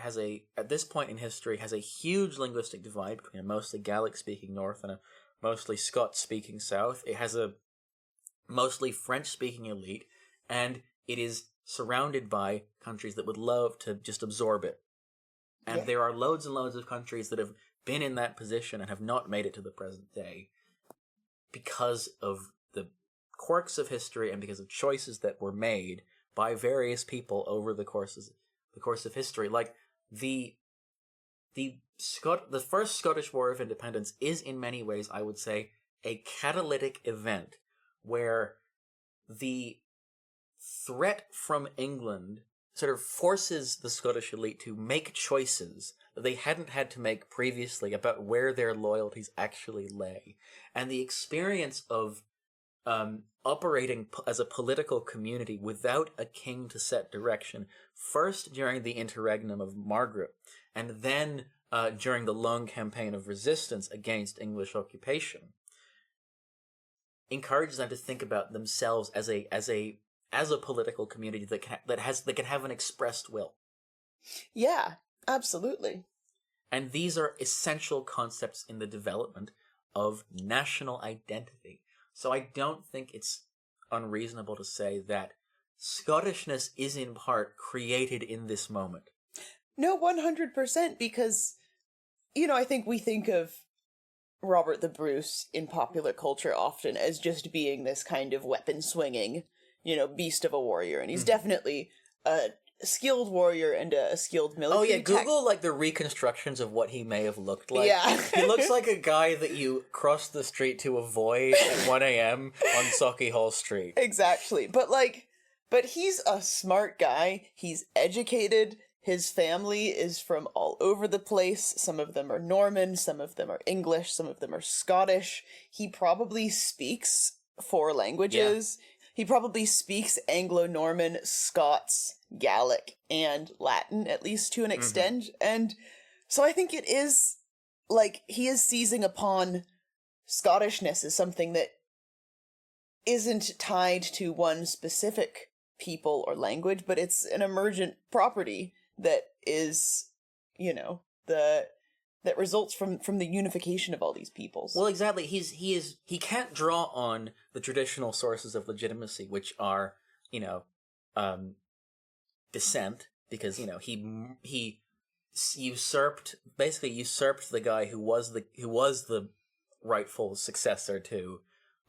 at this point in history, has a huge linguistic divide between a mostly Gaelic-speaking north and a mostly Scots-speaking south. It has a mostly French-speaking elite, and it is surrounded by countries that would love to just absorb it. And there are loads and loads of countries that have been in that position and have not made it to the present day because of the quirks of history and because of choices that were made by various people over the course of history. Like, the first Scottish War of Independence is in many ways, I would say, a catalytic event where the threat from England sort of forces the Scottish elite to make choices that they hadn't had to make previously about where their loyalties actually lay. And the experience of operating as a political community without a king to set direction, first during the interregnum of Margaret, and then during the long campaign of resistance against English occupation, encourages them to think about themselves as a political community that can have an expressed will. Yeah, absolutely. And these are essential concepts in the development of national identity. So I don't think it's unreasonable to say that Scottishness is in part created in this moment. No, 100%, because, I think we think of Robert the Bruce in popular culture often as just being this kind of weapon-swinging, beast of a warrior, and he's definitely a skilled warrior and a skilled military. Oh yeah, Google the reconstructions of what he may have looked like. Yeah. He looks like a guy that you cross the street to avoid at 1 a.m. on Sauchiehall Street. Exactly. But he's a smart guy. He's educated. His family is from all over the place. Some of them are Norman, some of them are English, some of them are Scottish. He probably speaks 4 languages. Yeah. He probably speaks Anglo-Norman, Scots, Gaelic, and Latin, at least to an extent. And so I think it is, he is seizing upon Scottishness as something that isn't tied to one specific people or language, but it's an emergent property that is, that results from the unification of all these peoples. Well, exactly. He can't draw on the traditional sources of legitimacy, which are, descent, because, he usurped the guy who was the rightful successor to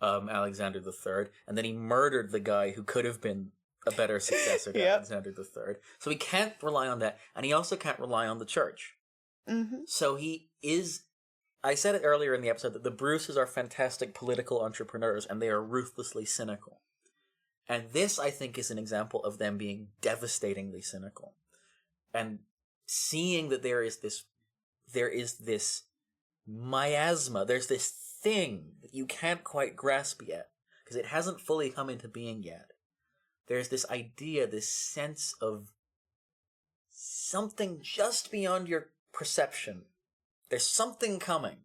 Alexander III, and then he murdered the guy who could have been a better successor to Alexander III. So he can't rely on that, and he also can't rely on the church. Mm-hmm. So he is... I said it earlier in the episode that the Bruces are fantastic political entrepreneurs, and they are ruthlessly cynical. And this, I think, is an example of them being devastatingly cynical. And seeing that there is this miasma, there's this thing that you can't quite grasp yet, because it hasn't fully come into being yet. There's this idea, this sense of something just beyond your perception. There's something coming.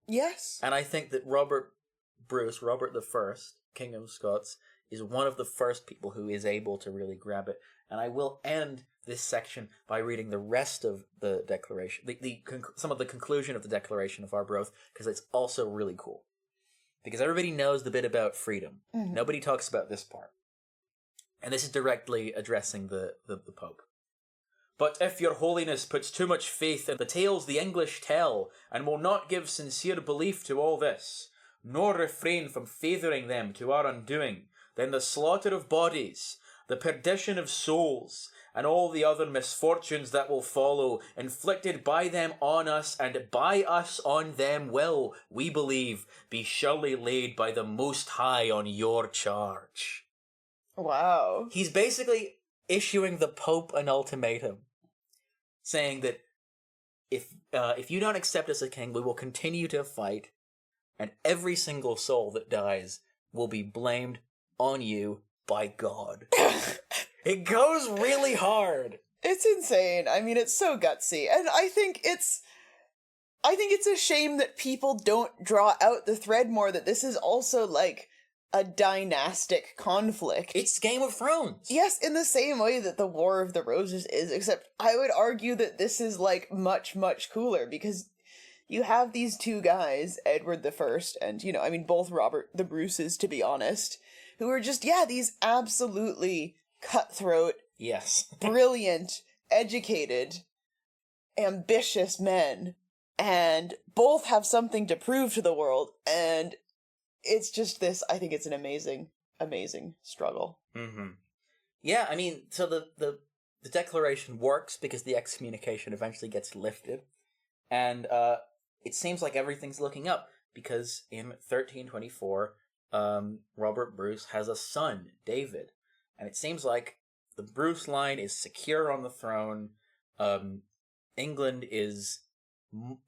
Yes. And I think that Robert I, King of Scots, is one of the first people who is able to really grab it. And I will end this section by reading the rest of the Declaration, some of the conclusion of the Declaration of Arbroath, because it's also really cool. Because everybody knows the bit about freedom. Mm-hmm. Nobody talks about this part. And this is directly addressing the Pope. But if your holiness puts too much faith in the tales the English tell, and will not give sincere belief to all this, nor refrain from favouring them to our undoing, then the slaughter of bodies, the perdition of souls, and all the other misfortunes that will follow, inflicted by them on us and by us on them will, we believe, be surely laid by the Most High on your charge. Wow. He's basically issuing the Pope an ultimatum, saying that if you don't accept us as king, we will continue to fight, and every single soul that dies will be blamed on you by God. It goes really hard. It's insane. I mean, it's so gutsy. And I think it's a shame that people don't draw out the thread more, that this is also like a dynastic conflict. It's Game of Thrones. Yes, in the same way that the War of the Roses is, except I would argue that this is like much, much cooler, because you have these two guys, Edward the First and, I mean, both Robert the Bruces, to be honest, who are just, these absolutely cutthroat, yes, brilliant, educated, ambitious men, and both have something to prove to the world, and it's just this, I think it's an amazing, amazing struggle. Mm-hmm. Yeah, I mean, so the declaration works because the excommunication eventually gets lifted, and it seems like everything's looking up, because in 1324, Robert Bruce has a son, David, and it seems like the Bruce line is secure on the throne. England is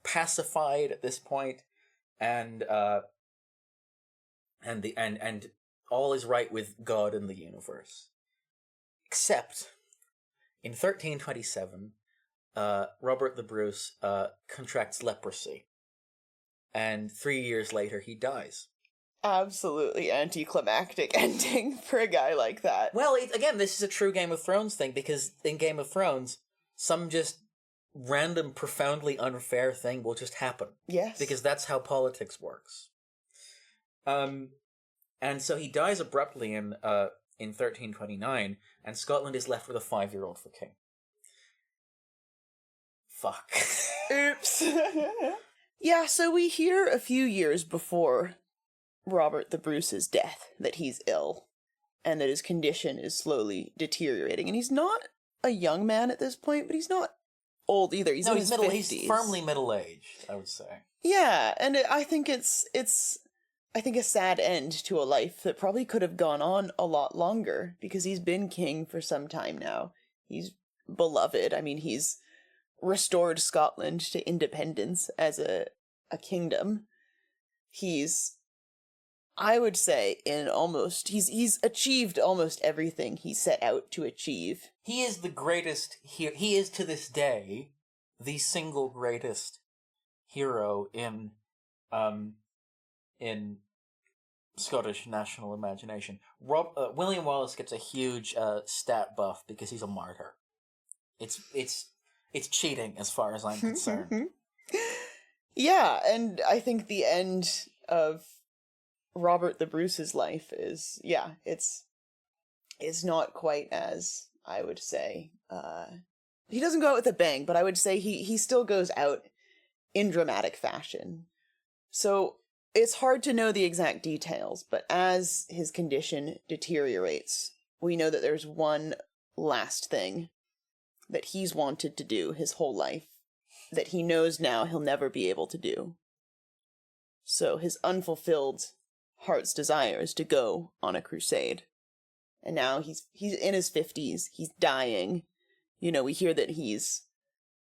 pacified at this point, and all is right with God and the universe. Except, in 1327, Robert the Bruce contracts leprosy, and 3 years later he dies. Absolutely anticlimactic ending for a guy like that. Well, again, this is a true Game of Thrones thing, because in Game of Thrones, some just random, profoundly unfair thing will just happen. Yes. Because that's how politics works. And so he dies abruptly in 1329, and Scotland is left with a 5-year-old for king. Fuck. Oops. Yeah, so we hear a few years before Robert the Bruce's death that he's ill, and that his condition is slowly deteriorating. And he's not a young man at this point, but he's not old either. He's in his 50s. He's firmly middle-aged, I would say. Yeah, and I think it's a sad end to a life that probably could have gone on a lot longer, because he's been king for some time now. He's beloved. I mean, he's restored Scotland to independence as a kingdom. He's, I would say, he's achieved almost everything he set out to achieve. He is the greatest he is to this day the single greatest hero in Scottish national imagination. William Wallace gets a huge stat buff because he's a martyr. It's cheating as far as I'm concerned. Yeah, and I think the end of Robert the Bruce's life is, it's not quite as, I would say, he doesn't go out with a bang, but I would say he still goes out in dramatic fashion. So it's hard to know the exact details, but as his condition deteriorates, we know that there's one last thing that he's wanted to do his whole life, that he knows now he'll never be able to do. So his unfulfilled heart's desire is to go on a crusade. And now he's in his 50s, he's dying. We hear that he's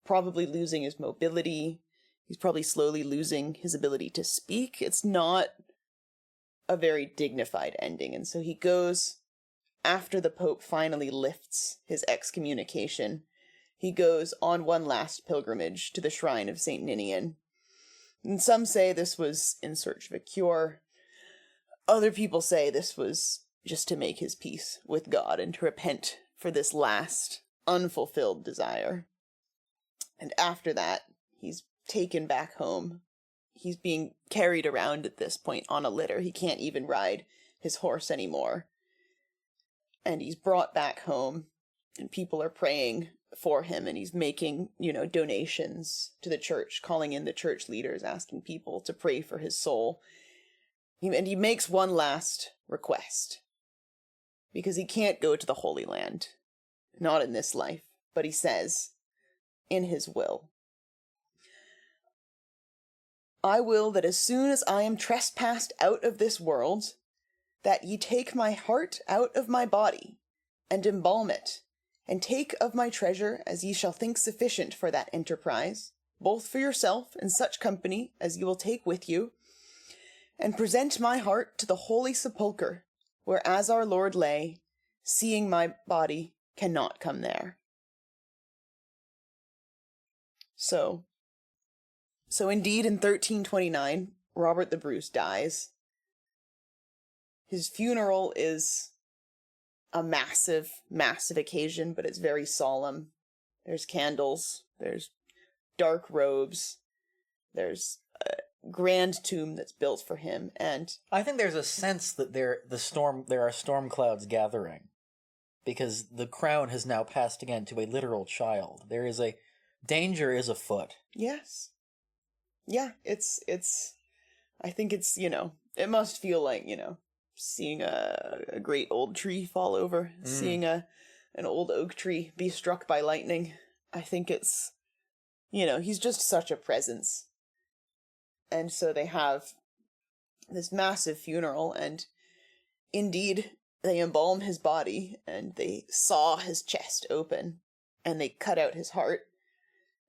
probably losing his mobility. He's probably slowly losing his ability to speak. It's not a very dignified ending. And so he goes, after the Pope finally lifts his excommunication, he goes on one last pilgrimage to the shrine of St. Ninian. And some say this was in search of a cure. Other people say this was just to make his peace with God and to repent for this last unfulfilled desire. And after that, he's taken back home. He's being carried around at this point on a litter. He can't even ride his horse anymore. And he's brought back home, and people are praying for him, and he's making, donations to the church, calling in the church leaders, asking people to pray for his soul. And he makes one last request. because he can't go to the Holy Land. Not in this life, but he says, in his will, I will that as soon as I am trespassed out of this world, that ye take my heart out of my body, and embalm it, and take of my treasure as ye shall think sufficient for that enterprise, both for yourself and such company as ye will take with you, and present my heart to the holy sepulchre, where as our Lord lay, seeing my body cannot come there. So indeed in 1329, Robert the Bruce dies. His funeral is a massive, massive occasion, but it's very solemn. There's candles, there's dark robes, there's a grand tomb that's built for him, and I think there's a sense that there are storm clouds gathering, because the crown has now passed again to a literal child. Danger is afoot. yes. Yeah, it's I think it's, it must feel like, seeing a great old tree fall over, seeing an old oak tree be struck by lightning. I think it's, he's just such a presence. And so they have this massive funeral, and indeed they embalm his body, and they saw his chest open, and they cut out his heart.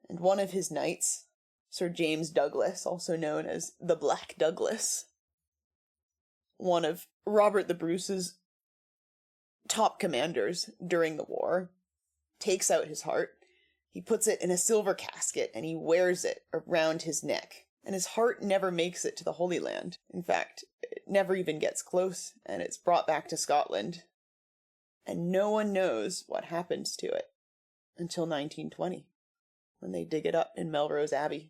And one of his knights, Sir James Douglas, also known as the Black Douglas, one of Robert the Bruce's top commanders during the war, takes out his heart. He puts it in a silver casket and he wears it around his neck. And his heart never makes it to the Holy Land. In fact, it never even gets close, and it's brought back to Scotland. And no one knows what happens to it until 1920, when they dig it up in Melrose Abbey.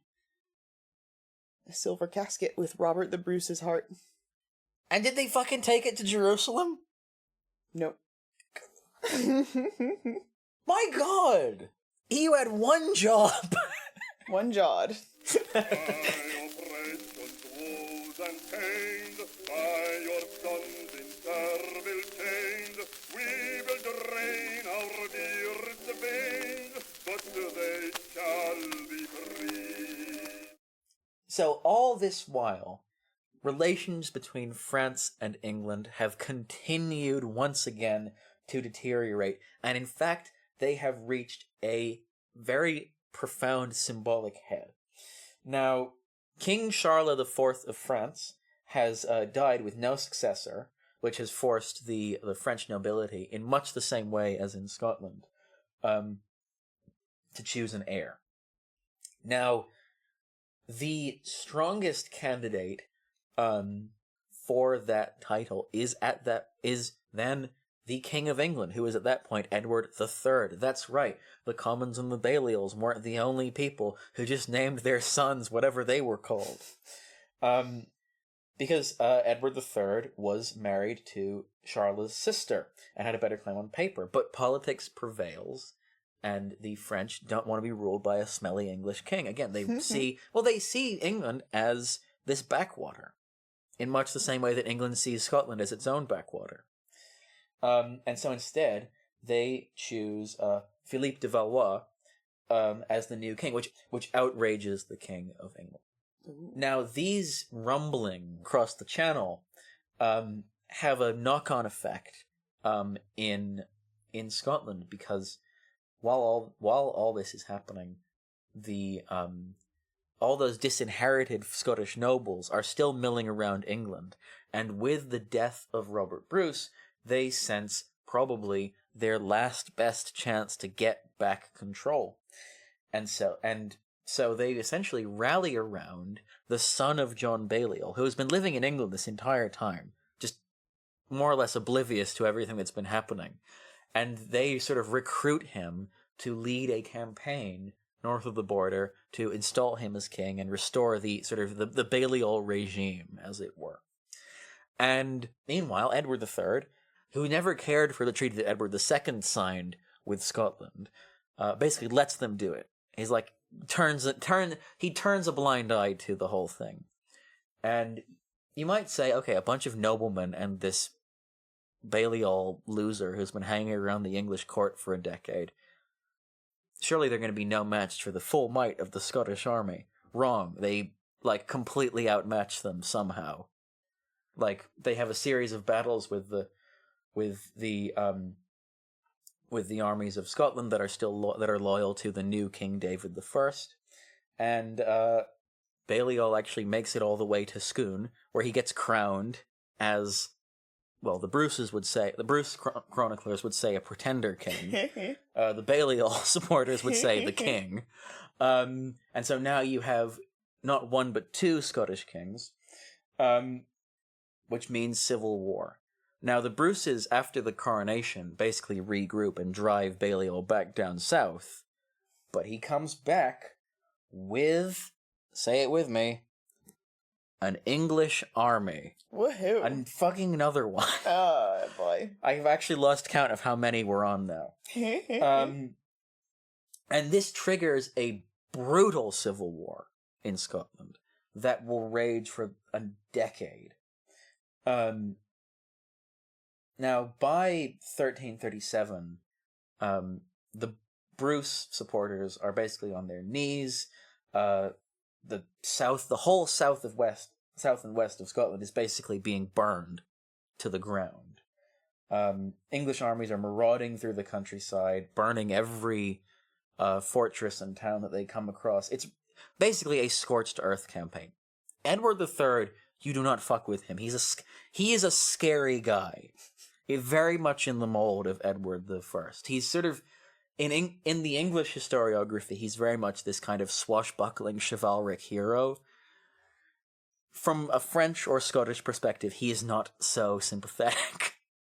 A silver casket with Robert the Bruce's heart. And did they fucking take it to Jerusalem? Nope. My God! You had one job! One jawed. By oppression's woes and pains, by your sons in servile chains, we will drain our dearest veins, but they shall be free. So all this while, relations between France and England have continued once again to deteriorate, and in fact, they have reached a very profound symbolic head. Now, King Charles IV of France has died with no successor, which has forced the French nobility, in much the same way as in Scotland, to choose an heir. Now, the strongest candidate for that title is then the King of England, who is at that point Edward III. That's right, the Commons and the Baliol's weren't the only people who just named their sons whatever they were called. Because Edward III was married to Charles's sister and had a better claim on paper. But politics prevails, and the French don't want to be ruled by a smelly English king. Again, they see England as this backwater, in much the same way that England sees Scotland as its own backwater. And so instead, they choose Philippe de Valois as the new king, which outrages the King of England. Ooh. Now, these rumbling across the channel have a knock-on effect in Scotland, because while all this is happening, the all those disinherited Scottish nobles are still milling around England, and with the death of Robert Bruce, they sense probably their last best chance to get back control. And so they essentially rally around the son of John Balliol, who has been living in England this entire time, just more or less oblivious to everything that's been happening. And they sort of recruit him to lead a campaign north of the border to install him as king and restore the sort of the Balliol regime, as it were. And meanwhile, Edward III, who never cared for the treaty that Edward II signed with Scotland, basically lets them do it. He's like, he turns a blind eye to the whole thing. And you might say, okay, a bunch of noblemen and this Balliol loser who's been hanging around the English court for a decade. Surely they're going to be no match for the full might of the Scottish army. Wrong. They, completely outmatch them somehow. They have a series of battles with the armies of Scotland that are still that are loyal to the new King David I, and Balliol actually makes it all the way to Scone, where he gets crowned as, well, the Bruce chroniclers would say a pretender king. The Balliol supporters would say the king. And so now you have not one but two Scottish kings, which means civil war. Now, the Bruces, after the coronation, basically regroup and drive Balliol back down south, but he comes back with, say it with me, an English army. Woohoo. And fucking another one. Oh, boy. I've actually lost count of how many we're on now. And this triggers a brutal civil war in Scotland that will rage for a decade. Now, by 1337, the Bruce supporters are basically on their knees. The whole south and west of Scotland is basically being burned to the ground. English armies are marauding through the countryside, burning every fortress and town that they come across. It's basically a scorched earth campaign. Edward III, you do not fuck with him. He is a scary guy. He's very much in the mold of Edward I. He's sort of, in the English historiography, he's very much this kind of swashbuckling chivalric hero. From a French or Scottish perspective, he is not so sympathetic.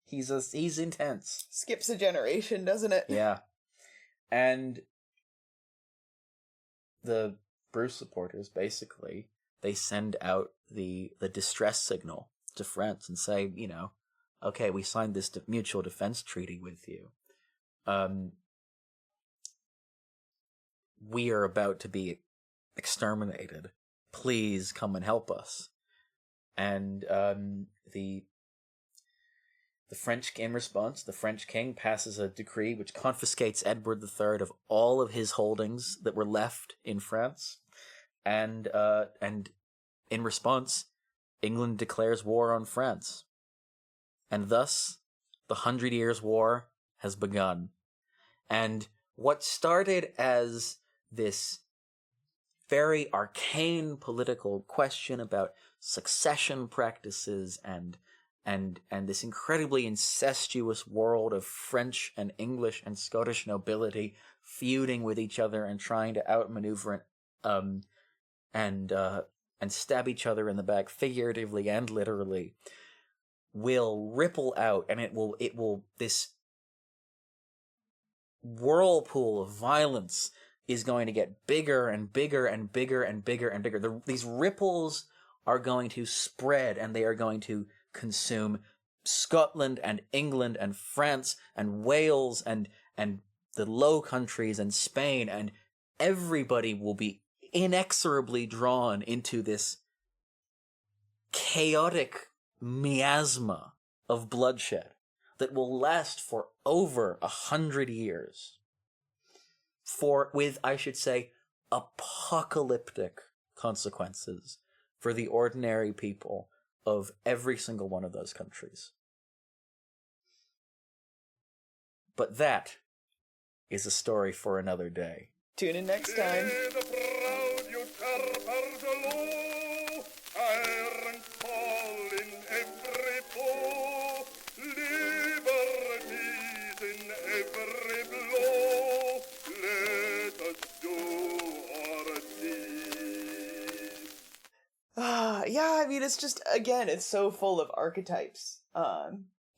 He's intense. Skips a generation, doesn't it? Yeah. And the Bruce supporters, basically, they send out the distress signal to France and say, okay, we signed this mutual defense treaty with you. We are about to be exterminated. Please come and help us. And the French, in response, the French king passes a decree which confiscates Edward III of all of his holdings that were left in France. And in response, England declares war on France. And thus, the 100 Years' War has begun. And what started as this very arcane political question about succession practices and this incredibly incestuous world of French and English and Scottish nobility feuding with each other and trying to outmaneuver and stab each other in the back, figuratively and literally, will ripple out, and it will this whirlpool of violence is going to get bigger and bigger and bigger and bigger and bigger. These ripples are going to spread, and they are going to consume Scotland and England and France and Wales and the Low Countries and Spain, and everybody will be inexorably drawn into this chaotic miasma of bloodshed that will last for over 100 years. With, I should say, apocalyptic consequences for the ordinary people of every single one of those countries. But that is a story for another day. Tune in next time. The proud usurpers low, tyrants fall in every foe, liberties in every blow, let us do our deed. Yeah, I mean, it's just, again, it's so full of archetypes.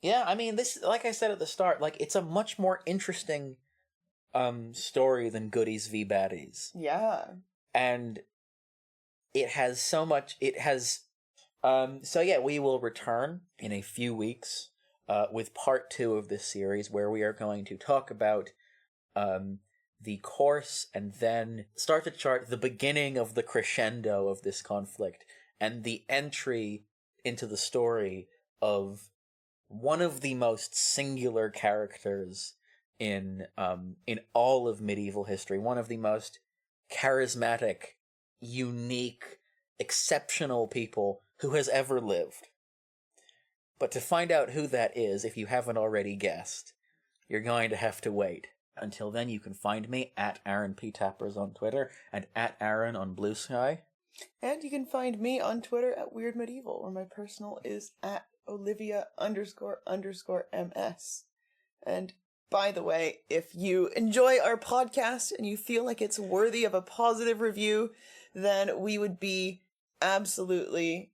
Yeah, I mean, this, like I said at the start, it's a much more interesting story than Goodies v. Baddies. Yeah. And it has so much, so yeah, we will return in a few weeks with part 2 of this series, where we are going to talk about the course and then start to chart the beginning of the crescendo of this conflict and the entry into the story of one of the most singular characters in all of medieval history, one of the most charismatic, unique, exceptional people who has ever lived. But to find out who that is, if you haven't already guessed, you're going to have to wait. Until then, you can find me at Aaron P. Tappers on Twitter and at Aaron on Blue Sky. And you can find me on Twitter at Weird Medieval, where my personal is at Olivia__MS. And by the way, if you enjoy our podcast and you feel like it's worthy of a positive review, then we would be absolutely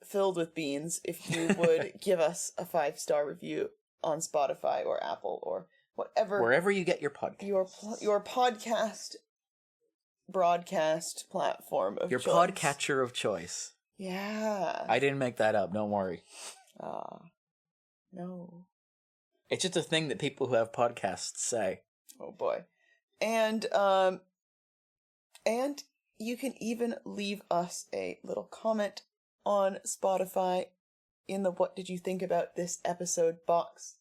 filled with beans if you would give us a 5-star review on Spotify or Apple or whatever. Wherever you get your podcast. Your podcast broadcast platform of your choice. podcatcher of choice. Yeah. I didn't make that up, don't worry. No. It's just a thing that people who have podcasts say. Oh boy. And you can even leave us a little comment on Spotify in the what did you think about this episode box.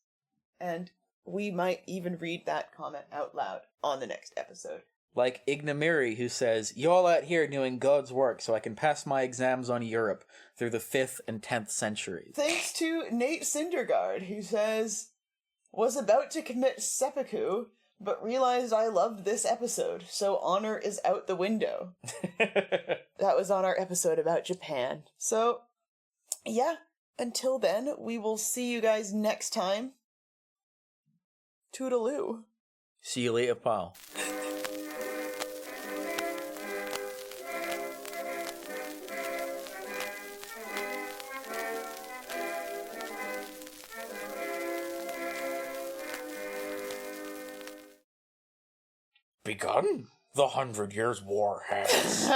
And we might even read that comment out loud on the next episode. Like Ignamiri, who says, "Y'all out here doing God's work so I can pass my exams on Europe through the 5th and 10th centuries." Thanks to Nate Cindergaard, who says, "Was about to commit seppuku, but realized I loved this episode, so honor is out the window." That was on our episode about Japan. So, yeah, until then, we will see you guys next time. Toodaloo. See you later, pal. Begun? The 100 Years' War has.